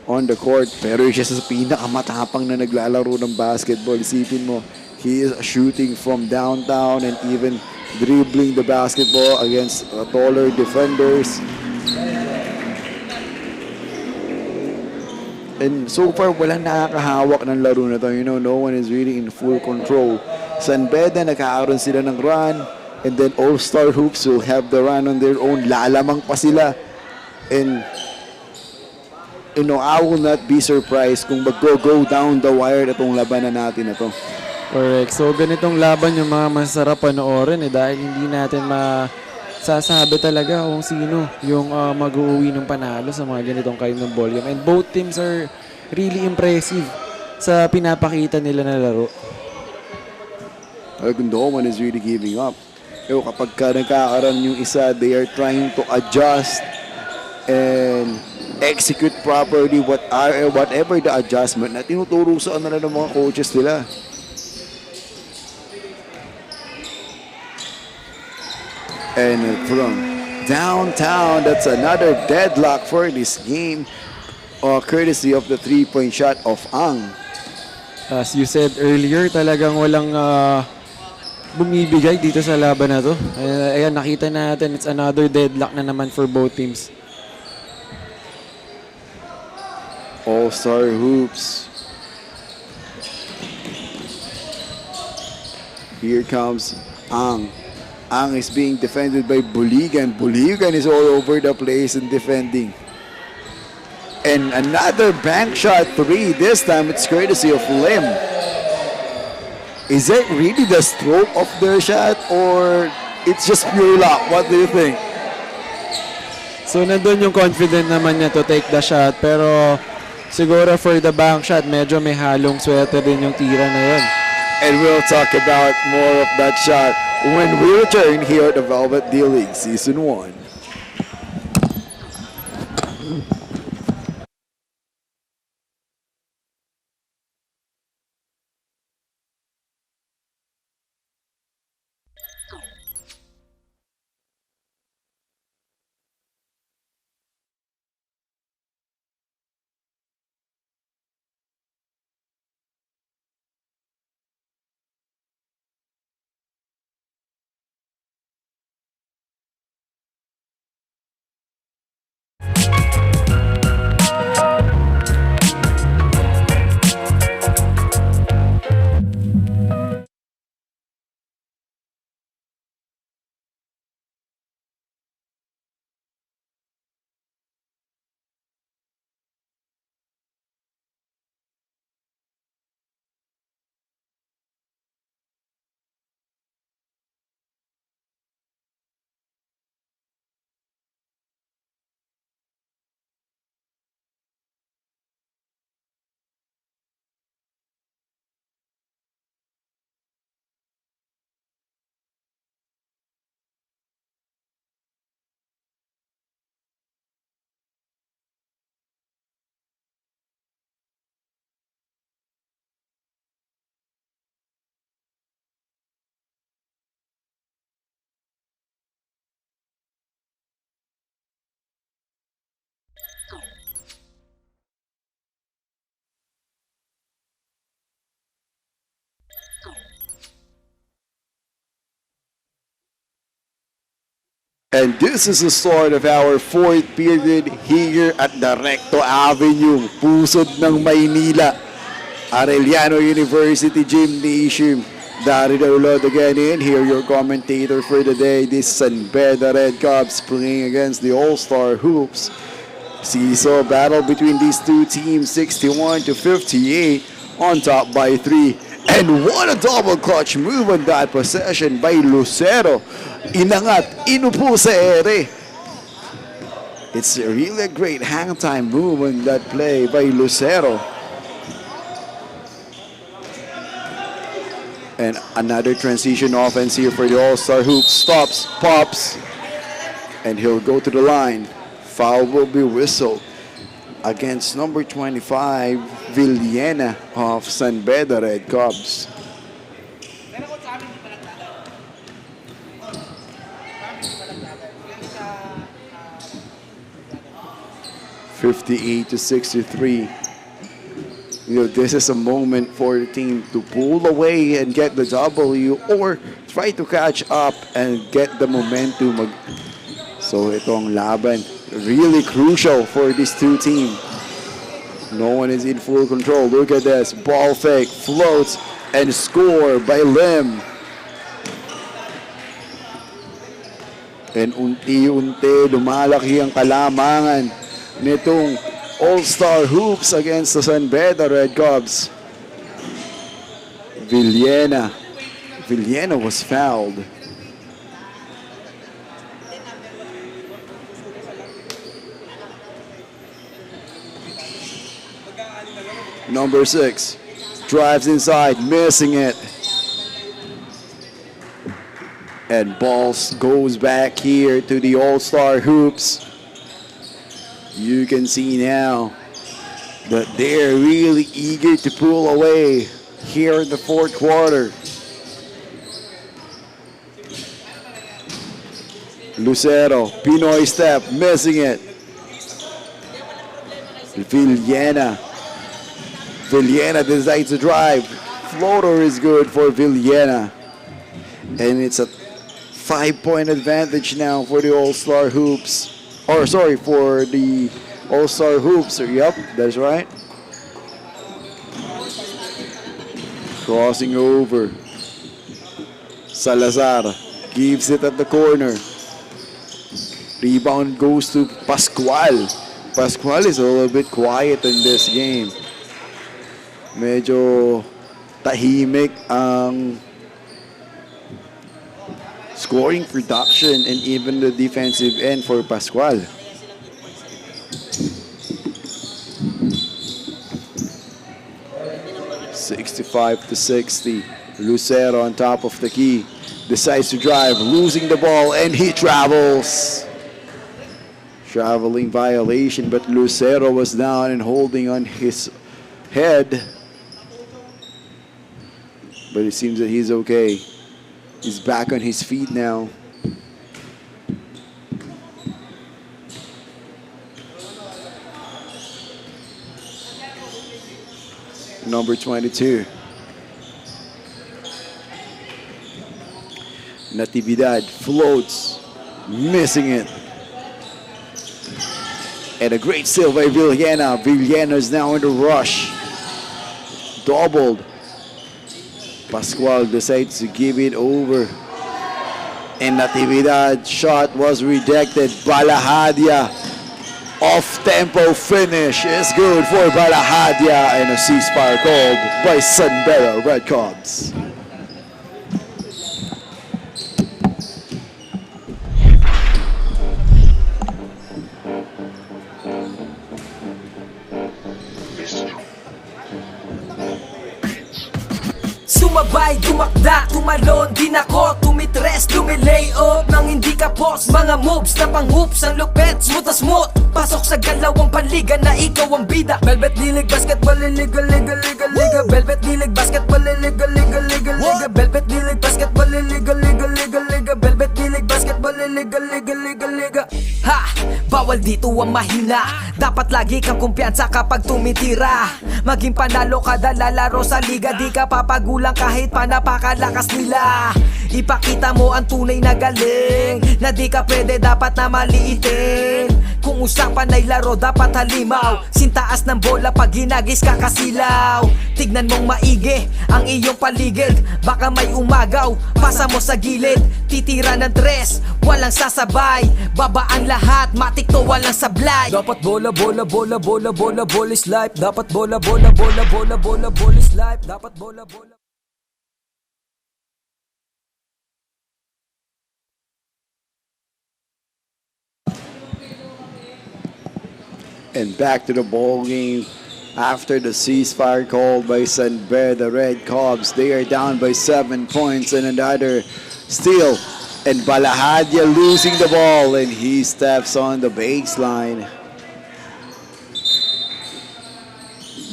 on the court, pero siya sa pinakamatapang na naglalaro ng basketball. Isipin mo, he is shooting from downtown and even dribbling the basketball against taller defenders. And so far, walang nakakahawak ng laro na to. You know, no one is really in full control. San Beda, nakakaroon sila ng run, and then All-Star Hoops will have the run on their own. Lalamang pa sila. And, you know, I will not be surprised kung mag-go down the wire itong labanan natin na to. Correct. So, ganitong laban yung mga masarap panoorin dahil hindi natin sasabi talaga kung sino yung mag-uuwi ng panalo sa mga ganitong kind ng ball game. And both teams are really impressive sa pinapakita nila na laro. No one is really giving up. Pero kapag nagkakaroon yung isa, they are trying to adjust and execute properly whatever the adjustment na tinuturo sa ng mga coaches nila. And from downtown, that's another deadlock for this game, courtesy of the three-point shot of Ang. As you said earlier, talagang walang bumibigay dito sa laban na to. Ayan, nakita natin, it's another deadlock na naman for both teams. All-Star Hoops. Here comes Ang. Ang is being defended by Buligan. Buligan is all over the place in defending. And another bank shot three. This time it's courtesy of Lim. Is that really the stroke of their shot or it's just pure luck? What do you think? So nandun yung confident naman niya to take the shot, pero siguro for the bank shot, medyo may halong swerte din yung tira na yun. And we'll talk about more of that shot when we return here at the Velvet D-League Season 1. And this is the start of our fourth period here at the Recto Avenue, pusod ng Maynila, Arellano University Gymnasium. Dari Darulod again in here, your commentator for the day. This is BEDA Red Cubs playing against the All-Star Hoops. Seesaw battle between these two teams, 61-58, on top by 3. And what a double clutch move on that possession by Lucero. Inangat, inupo sa ere. It's really a great hang time move on that play by Lucero. And another transition offense here for the All-Star Hoop. Stops, pops, and he'll go to the line. Foul will be whistled against number 25, Villena of San Beda Red Cubs. (58-63). This is a moment for the team to pull away and get the W or try to catch up and get the momentum. So itong laban, really crucial for these two teams. No one is in full control. Look at this. Ball fake, floats, and score by Lim. And unti-unti lumalaki ang kalamangan nitong All-Star Hoops against the San Beda Red Cubs. Villena was fouled. Number 6 drives inside, missing it. And balls goes back here to the All-Star Hoops. You can see now that they're really eager to pull away here in the fourth quarter. Lucero, Pinoy step, missing it. Villena decides to drive. Floater is good for Villena. And it's a 5-point advantage now for the All-Star Hoops. Or sorry, for the All-Star Hoops. Yep, that's right. Crossing over. Salazar gives it at the corner. Rebound goes to Pascual. Pascual is a little bit quiet in this game. Medyo tahimik ang scoring production and even the defensive end for Pascual. $65-60. Lucero on top of the key. Decides to drive, losing the ball, and he travels. Traveling violation, but Lucero was down and holding on his head. But it seems that he's okay. He's back on his feet now. Number 22. Natividad floats, missing it. And a great steal by Villena. Villena is now in the rush. Doubled. Pascual decides to give it over. And Natividad shot was rejected. Balahadia. Off-tempo finish is good for Balahadia. And a ceasefire called by San Beda Red Cubs. Sumabay, dumakda, tumalon, din ako tumitres, lumilay up nang hindi ka post. Mga moves na pang-hoops, ang lupet, smooth na smooth. Pasok sa galawang panliga na ikaw ang bida. Velvet League Basketball, liga, liga, liga, liga. Velvet League Basketball, liga, liga, liga, liga. Velvet League Basketball, liga, liga, liga, liga. Velvet League Basketball, liga, liga, liga, liga. Ha! Bawal dito ang mahina. Dapat lagi kang kumpiyansa kapag tumitira. Maging panalo kada lalaro sa liga. Di ka papagulang kahit pa napakalakas nila. Ipakita mo ang tunay na galing. Na di ka pwede dapat na maliitin. Kung usapan ay laro dapat halimaw. Sintaas ng bola pag ginagis kakasilaw. Tignan mong maigi ang iyong paligid. Baka may umagaw, pasa mo sa gilid. Titira ng tres, walang sasabay. Babaan lahat, matik to walang sablay. Dapat bola, bola, bola, bola, bola, bola is life. Dapat bola, bola, bola, bola, bola, bola is life. Dapat bola, bola. And back to the ball game after the ceasefire called by San Beda Red Cubs. They are down by 7 points and another steal. And Balahadia losing the ball and he steps on the baseline.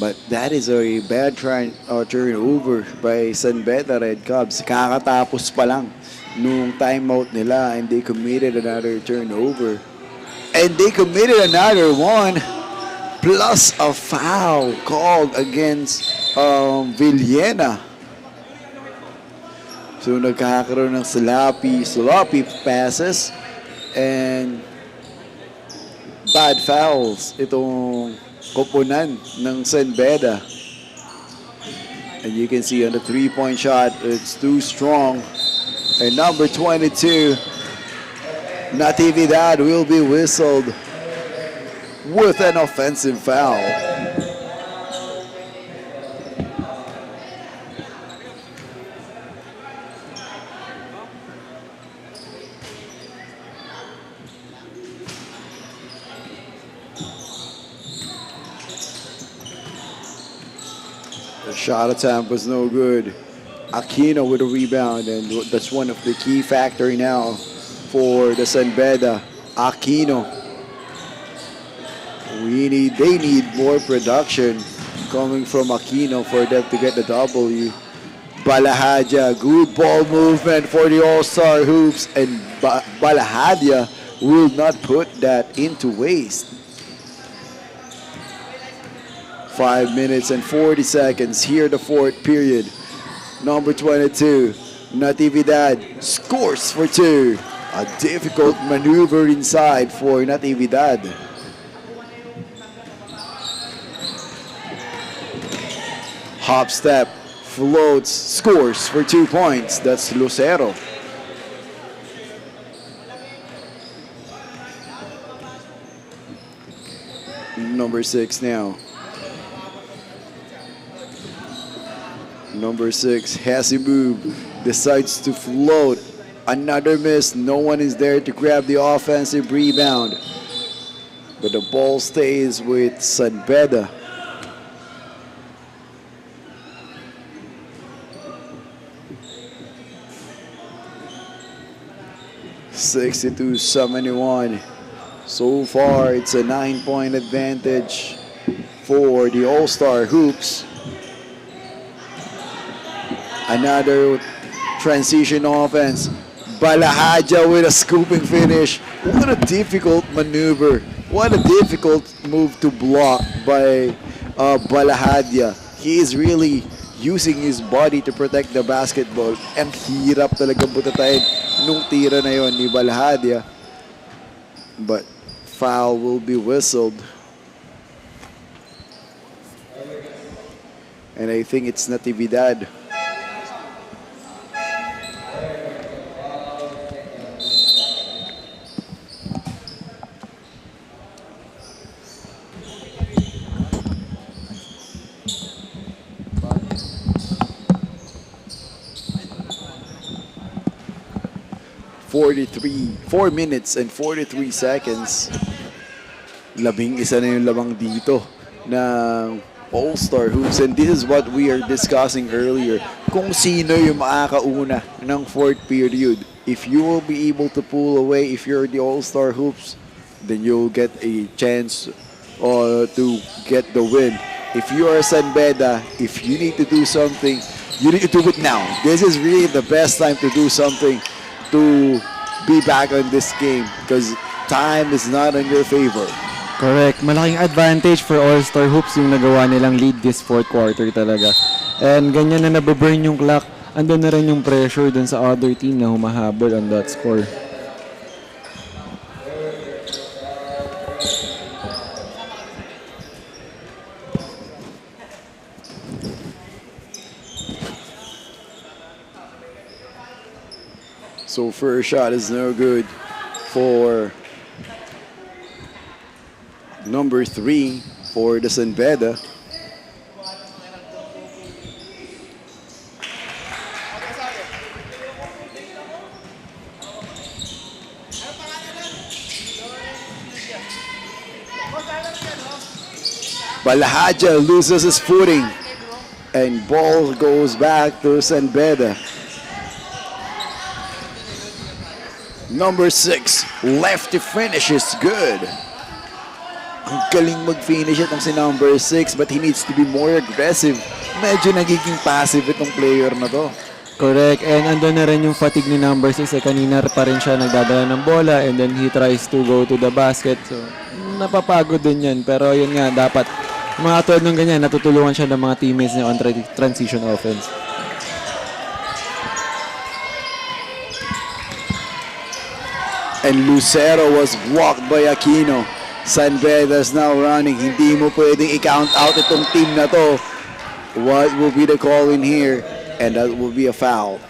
But that is a bad turnover by San Beda Red Cubs. Kakatapos pa lang nung timeout nila and they committed another turnover. And they committed another one. Plus a foul called against Villena. So nagkakaroon ng sloppy passes and bad fouls itong koponan ng San Beda. And you can see on the 3-point shot, it's too strong. And number 22, Natividad will be whistled with an offensive foul. Shot attempt was no good. Aquino with a rebound, and that's one of the key factor now for the San Beda. Aquino. They need more production coming from Aquino for them to get the W. Balahadia, good ball movement for the All-Star Hoops, and Balahadia will not put that into waste. 5 minutes and 40 seconds here, the fourth period. Number 22, Natividad scores for two. A difficult maneuver inside for Natividad. Hop step, floats, scores for 2 points. That's Lucero. Number 6 now. Number 6, Hasimub decides to float. Another miss. No one is there to grab the offensive rebound. But the ball stays with San Beda. (62-71). So far, it's a 9-point advantage for the All-Star Hoops. Another transition offense. Balahadia with a scooping finish. What a difficult maneuver. What a difficult move to block by Balahadia. He is really using his body to protect the basketball. Ang hirap talaga butatayin nung tira na yon ni Balahadia. But foul will be whistled. And I think it's Natividad. Four minutes and 43 seconds. 11 na yung lamang dito ng All-Star Hoops. And this is what we are discussing earlier. Kung sino yung makakauna ng fourth period. If you will be able to pull away, if you're the All-Star Hoops, then you'll get a chance to get the win. If you are San Beda, if you need to do something, you need to do it now. This is really the best time to do something to be back on this game because time is not in your favor. Correct. Malaking advantage for All-Star Hoops yung nagawa nilang lead this fourth quarter talaga. And ganyan na nababurn yung clock, andun na rin yung pressure dun sa other team na humahabol on that score. So first shot is no good for number 3 for the San Beda. Balahadia loses his footing and ball goes back to San Beda. Number 6, lefty finish is good. Ang galing mag-finish itong si number 6 but he needs to be more aggressive. Medyo nagiging passive itong player na to. Correct. And andun na rin yung fatigue ni number 6. Kanina pa rin siya nagdadala ng bola and then he tries to go to the basket. So, napapagod din yan. Pero yun nga, dapat mga tulad ng ganyan, natutulungan siya ng mga teammates niya on transition offense. And Lucero was blocked by Aquino. San Beda is now running. Hindi mo pwedeng i-count out itong team na to. What will be the call in here? And that will be a foul.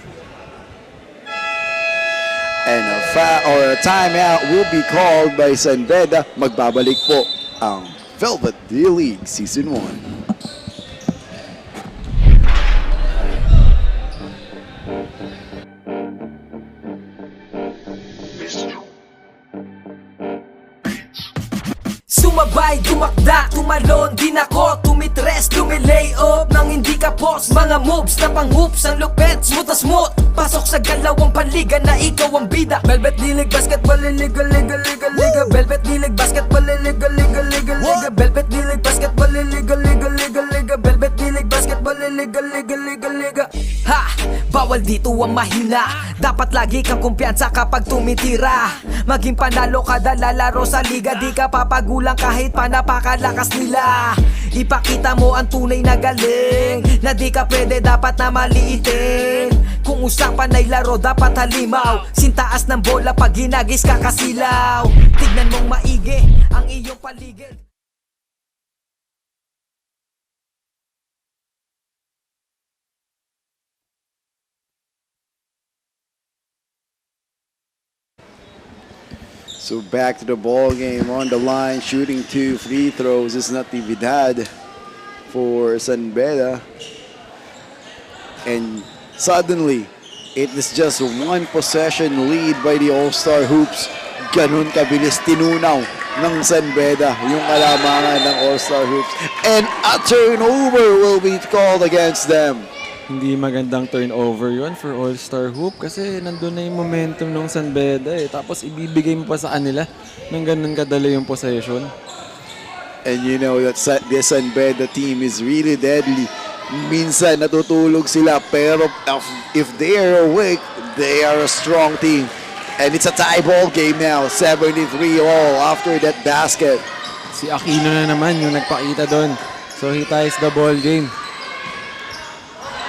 And a timeout will be called by San Beda. Magbabalik po ang Velvet D-League Season 1. Sumabay, dumakda, tumalon, dinako, tumitres, lumilay up nang hindi ka pos. Mga moves na pang-hoops, ang lupet, smooth na smooth. Pasok sa galawang panliga na ikaw ang bida. Velvet League Basketball, liga, liga, liga, liga. Velvet League Basketball, liga, liga, liga, liga. Velvet League Basketball, liga, liga, liga, liga. Velvet League Basketball, liga, liga, liga, liga. Ha! Bawal dito ang mahina. Dapat lagi kang kumpiyansa kapag tumitira. Maging panalo kada lalaro sa liga. Di ka papagulang kahit pa napakalakas nila. Ipakita mo ang tunay na galing. Na di ka pwede dapat na maliitin. Kung usapan ay laro dapat halimaw. Sintaas ng bola pag ginagis ka kasilaw. Tignan mong maigi ang iyong paligid. So back to the ball game on the line, shooting 2 free throws is Natividad for San Beda. And suddenly, it is just one possession lead by the All-Star Hoops. Ganun kabilis tinunaw ng San Beda yung kalamangan ng All-Star Hoops. And a turnover will be called against them. Hindi magandang turnover yon for All-Star Hoop kasi nandun na yung momentum ng San Beda eh. Tapos ibibigay mo pa sa kanila ng ganun kadali yung possession. And you know that the San Beda team is really deadly. Minsan natutulog sila pero if they are awake, they are a strong team. And it's a tie ball game now, 73 all after that basket. Si Aquino na naman yung nagpakita doon. So he ties the ball game.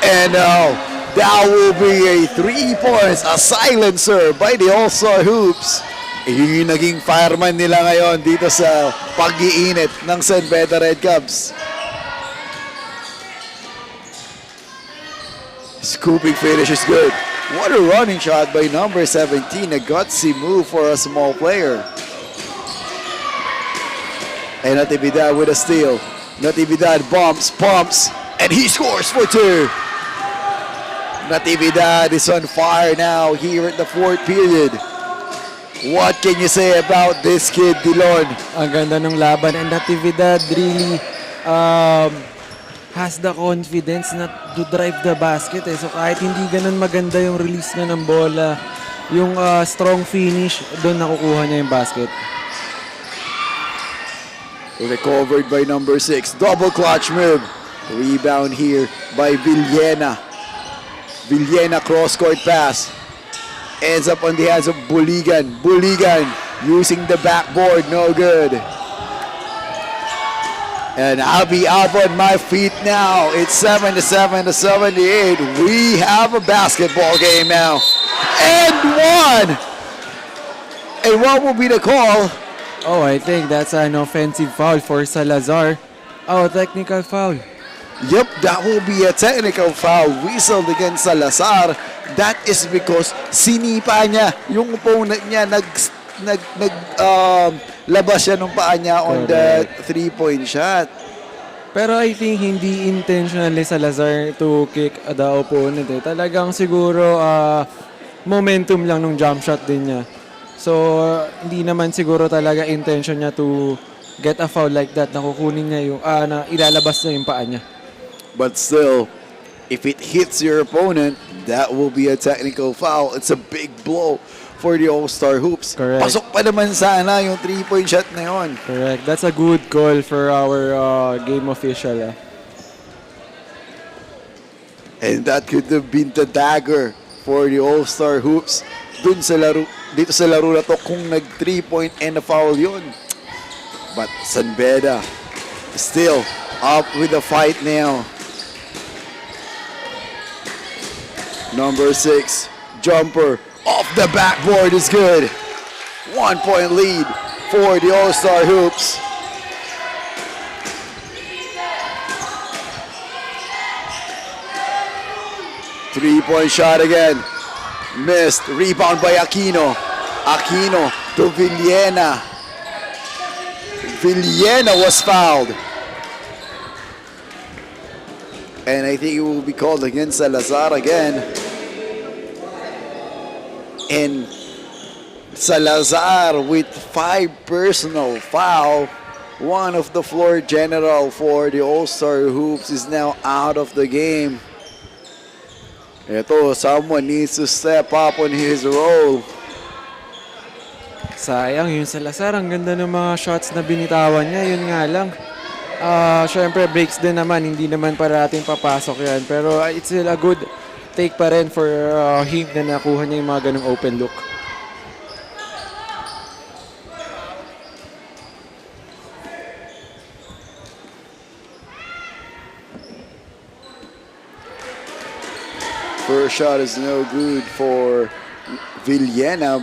And now, that will be a 3 points, a silencer by the All-Star Hoops. Yun yung naging fireman nila ngayon dito sa pag-iinit ng San Beda Red Cubs. Scooping finish is good. What a running shot by number 17, a gutsy move for a small player. And Natividad with a steal. Natividad pumps, and he scores for 2. Natividad is on fire now here in the 4th period. What can you say about this kid, Dilon? Ang ganda ng laban and Natividad really has the confidence na to drive the basket eh. So kahit hindi ganun maganda yung release niya ng bola, yung strong finish, doon nakukuha niya yung basket. Recovered by number 6. Double clutch move. Rebound here by Villena. Villena cross-court pass. Ends up on the hands of Buligan. Buligan using the backboard. No good. And I'll be up on my feet now. It's 77 to 78. We have a basketball game now. And one. And what will be the call? Oh, I think that's an offensive foul for Salazar. Oh, technical foul. Yep, that will be a technical foul whistled against Salazar. That is because sinipa niya yung opponent niya, labas siya ng paa niya on the 3-point shot. Pero I think hindi intentionally Salazar to kick the opponent eh. Talagang siguro momentum lang nung jump shot din niya. So hindi naman siguro talaga intention niya to get a foul like that na kukunin niya yung na ilalabas niya yung paa niya. But still, if it hits your opponent, that will be a technical foul. It's a big blow for the All-Star Hoops. Correct. Pasok pa naman sana yung 3-point shot na yun. Correct. That's a good call for our game official. And that could have been the dagger for the All-Star Hoops. Dito sa laro na to kung nag 3-point and a foul yun. But San Beda still up with the fight now. Number 6, jumper off the backboard is good. 1-point lead for the All-Star Hoops. Three-point shot again. Missed. Rebound by Aquino. Aquino to Villena. Villena was fouled. And I think it will be called against Salazar again. And Salazar with 5 personal foul. one of the floor general for the All-Star Hoops, is now out of the game. Ito, someone needs to step up on his role. Sayang yung Salazar, ang ganda ng mga shots na binitawan niya, yun nga lang. Syempre breaks din naman, hindi naman parating papasok yan. Pero it's still a good take pa rin for him na nakuha niya yung mga ganong open look. First shot is no good for Villena.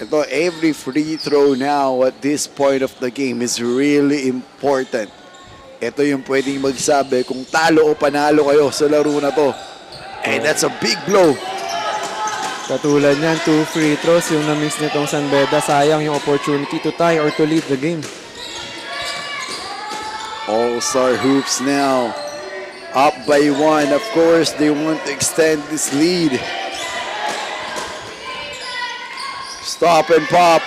Ito, every free throw now at this point of the game is really important. Ito yung pwedeng magsabi kung talo o panalo kayo sa laro na to. And that's a big blow. Katulad niyan, 2 free throws yung na-miss nitong San Beda. Sayang yung opportunity to tie or to lead the game. All-Star Hoops now. Up by 1. Of course, they want to extend this lead. Stop and pop.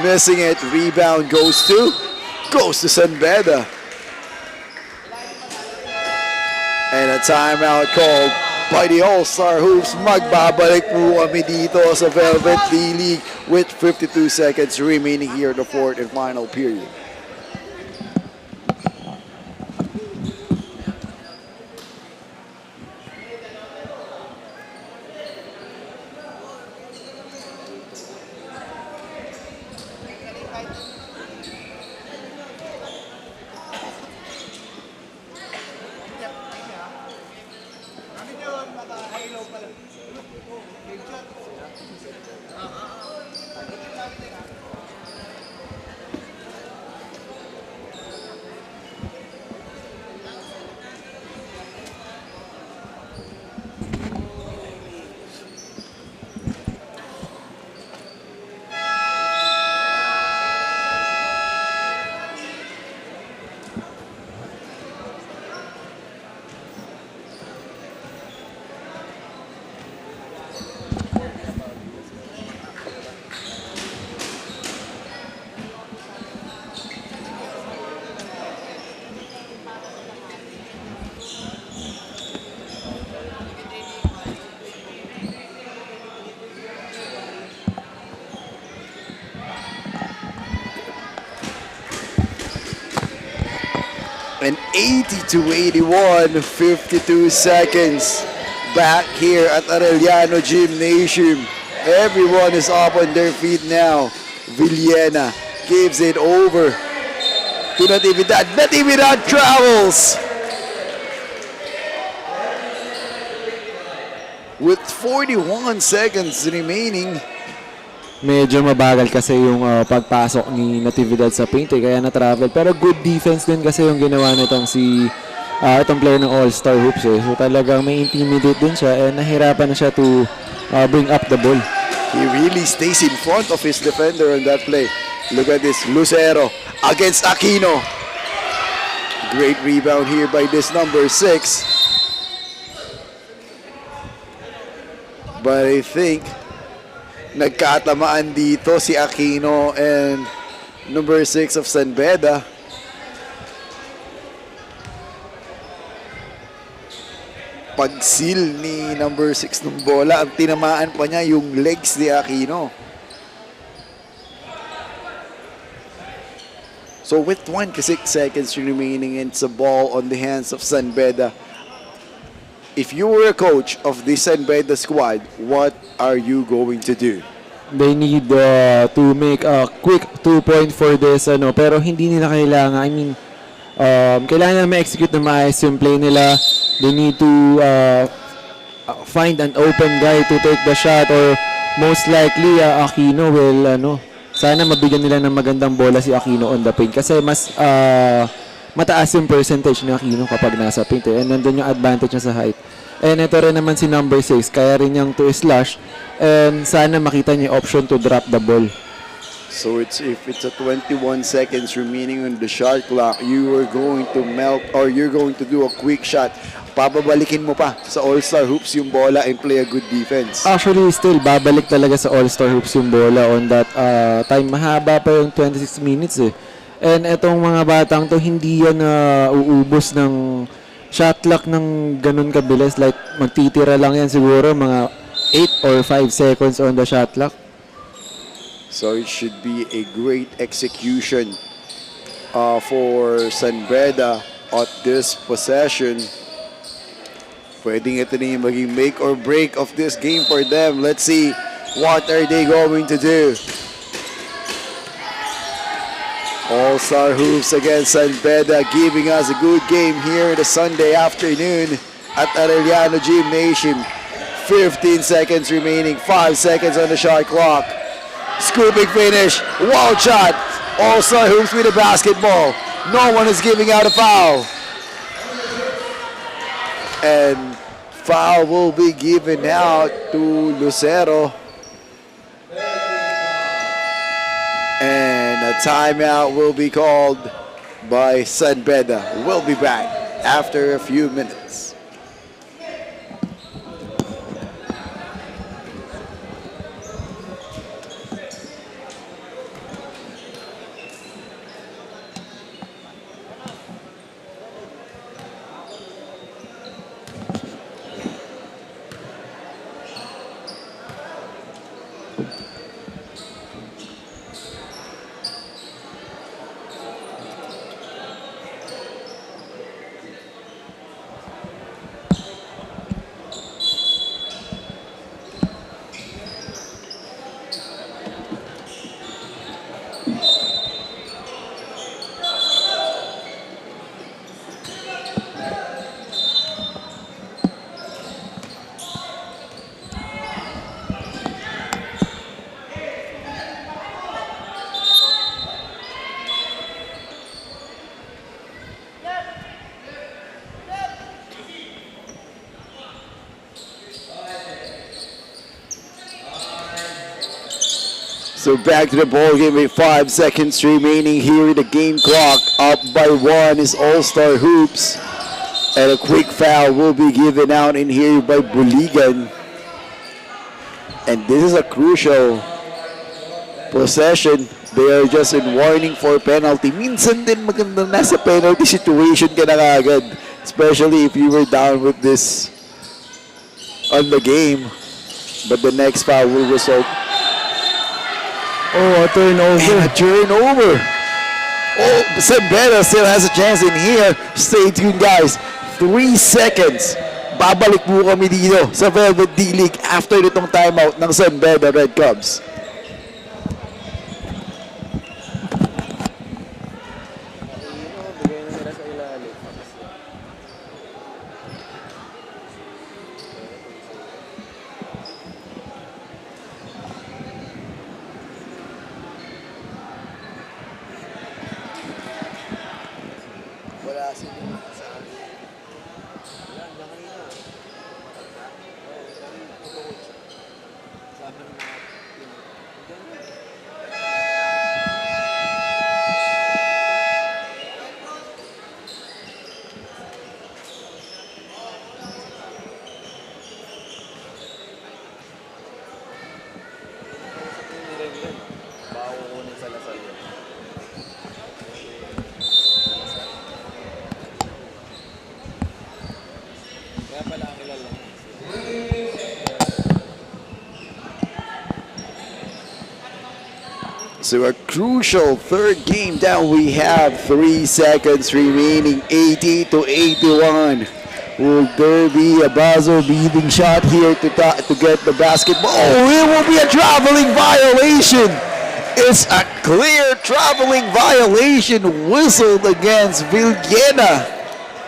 Missing it. Rebound goes to San Beda. And a timeout called by the All-Star Hoops. Magbabalik po kami dito sa Velvet D-League with 52 seconds remaining here in the fourth and final period. An 80-81, 52 seconds back here at Arellano Gymnasium. Everyone is up on their feet now. Villena gives it over to Natividad. Natividad travels with 41 seconds remaining. Medyo mabagal kasi yung pagpasok ni Natividad sa paint kaya na-travel. Pero good defense din kasi yung ginawa nitong itong player ng All-Star Hoops So talagang may intimidate din siya and nahirapan na siya to bring up the ball. He really stays in front of his defender on that play. Look at this, Lucero against Aquino. Great rebound here by this number 6. But I think nagkatamaan dito si Aquino and number 6 of San Beda. Pag-seal ni number 6 ng bola, ang tinamaan pa niya yung legs ni Aquino. So with 26 seconds remaining, it's a ball on the hands of San Beda. If you were a coach of the San Beda squad, what are you going to do? They need to make a quick 2-point for this, pero hindi nila kailangan. I mean, kailangan na ma-execute na maayos yung play nila. They need to find an open guy to take the shot or most likely Aquino will, sana mabigyan nila ng magandang bola si Aquino on the paint kasi mas mataas yung percentage ni Aquino kapag nasa paint and nandun yung advantage niya sa height. And ito rin naman si number 6, kaya rin niyang to slash and sana makita niya yung option to drop the ball. So if it's a 21 seconds remaining on the shot clock, you are going to melt or you're going to do a quick shot. Pababalikin mo pa sa All-Star Hoops yung bola and play a good defense. Actually, still, babalik talaga sa All-Star Hoops yung bola on that time. Mahaba pa yung 26 minutes And etong mga batang to, hindi yan na uubos ng shot clock ng ganun kabilis. Like, magtitira lang yan siguro mga 8 or 5 seconds on the shot clock. So it should be a great execution for San Beda at this possession. Pwedeng ito na yung maging make or break of this game for them. Let's see what are they going to do. All-Star Hoops against San Beda, giving us a good game here the Sunday afternoon at Arellano Gymnasium. 15 seconds remaining, 5 seconds on the shot clock. Scooping finish, wall shot. All-Star Hoops with a basketball. No one is giving out a foul. And foul will be given out to Lucero. And a timeout will be called by San Beda. We'll be back after a few minutes. So back to the ball game with 5 seconds remaining here in the game clock. Up by 1 is All-Star Hoops. And a quick foul will be given out in here by Buligan. And this is a crucial possession. They are just in warning for penalty. Minsan din maganda nasa penalty situation ka na agad. Especially if you were down with this on the game. But the next foul will result. Oh, a turnover. And a turnover. Oh, San Beda still has a chance in here. Stay tuned, guys. 3 seconds. Babalik po kami dito sa Velvet D-League after nitong timeout ng San Beda Red Cubs. So a crucial third game down. We have 3 seconds remaining, 80 to 81. Will there be a buzzer beating shot here to get the basketball? Oh, it will be a traveling violation. It's a clear traveling violation whistled against Vilgena.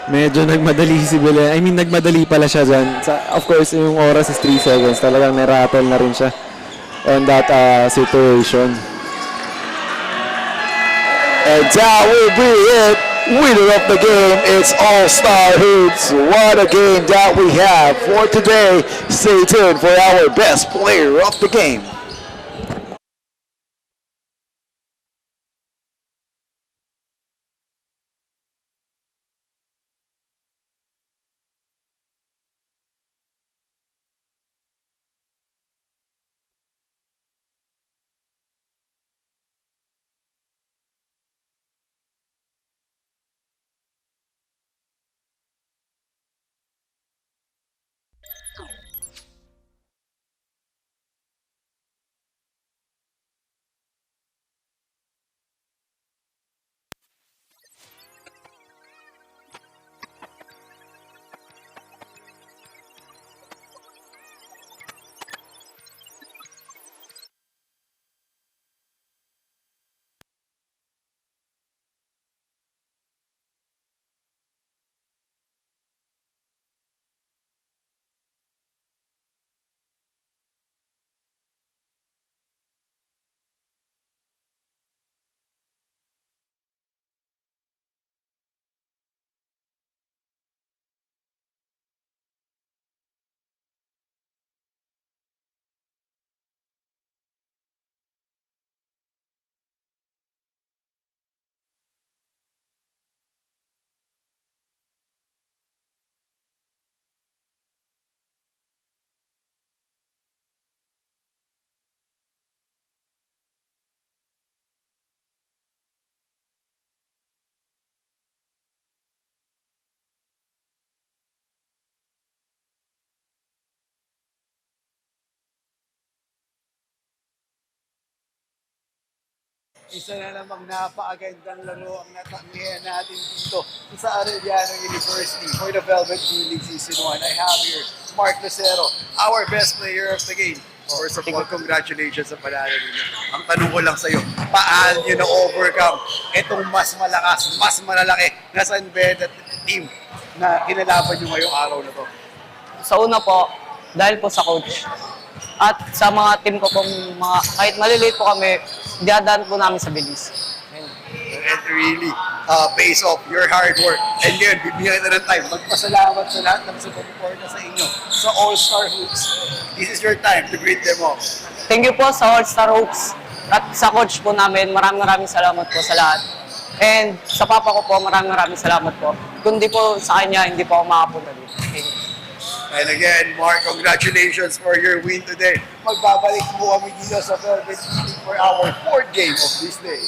Medyo nagmadali si Belen. I mean, nagmadali pala siya dyan. Of course, yung oras is 3 seconds. Talagang narattle na rin siya on that situation. And that will be it. Winner of the game, it's All-Star Hoops. What a game that we have for today. Stay tuned for our best player of the game. Isa na namang napakagandang laro ang natangihan natin dito sa Arellano University for the Velvet D-League Season 1. I have here Mark Lucero, our best player of the game. First of all, congratulations sa panalo ninyo. Ang tanong ko lang sa'yo, paano nyo na-overcome itong mas malakas, mas malalaki na San Beda team na kinalaban nyo ngayong araw na to? Sa una po, dahil po sa coach. At sa mga team ko pong mga, kahit maliliit po kami, diadaan po namin sa bilis. And really pays off your hard work. And yun, bibigyan kita ng time. Magpasalamat sa lahat ng sumuporta sa inyo sa All-Star Hoops. This is your time to greet them all. Thank you po sa All-Star Hoops. At sa coach po namin, maraming salamat po sa lahat. And sa papa ko po, maraming salamat po. Kundi po sa kanya, hindi po ako makapunta dito. Thank you. And again, Mark, congratulations for your win today. Magbabalik po kami dito sa Velvet League for our 4th game of this day.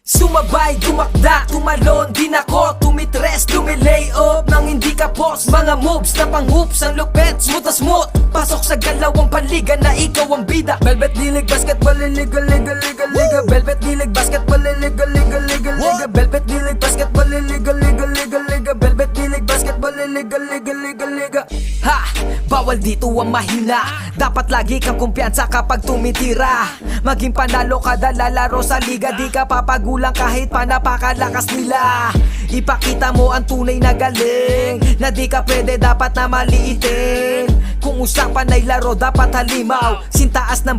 Sumabay, dumakda, tumalon, din ako tumitres, lumilay up nang hindi ka boss. Mga moves na pang hoops, ang lupet, smooth na smooth. Pasok sa galawang panliga na ikaw ang bida. Velvet League Basketball, liga, liga, liga, liga. Velvet League Basketball, liga, liga, liga, liga. Velvet League Basketball, liga, liga, liga, liga. Velvet League Basketball, liga, liga, liga, liga. Ha! Bawal dito ang mahina. Dapat lagi kang kumpiyansa kapag tumitira. Maging panalo kada lalaro sa liga, di ka papagulang kahit pa napakalakas nila. Ipakita mo ang tunay na galing, na di ka pwede dapat na maliitin. Kung usapan ay laro dapat halimaw, sintaas ng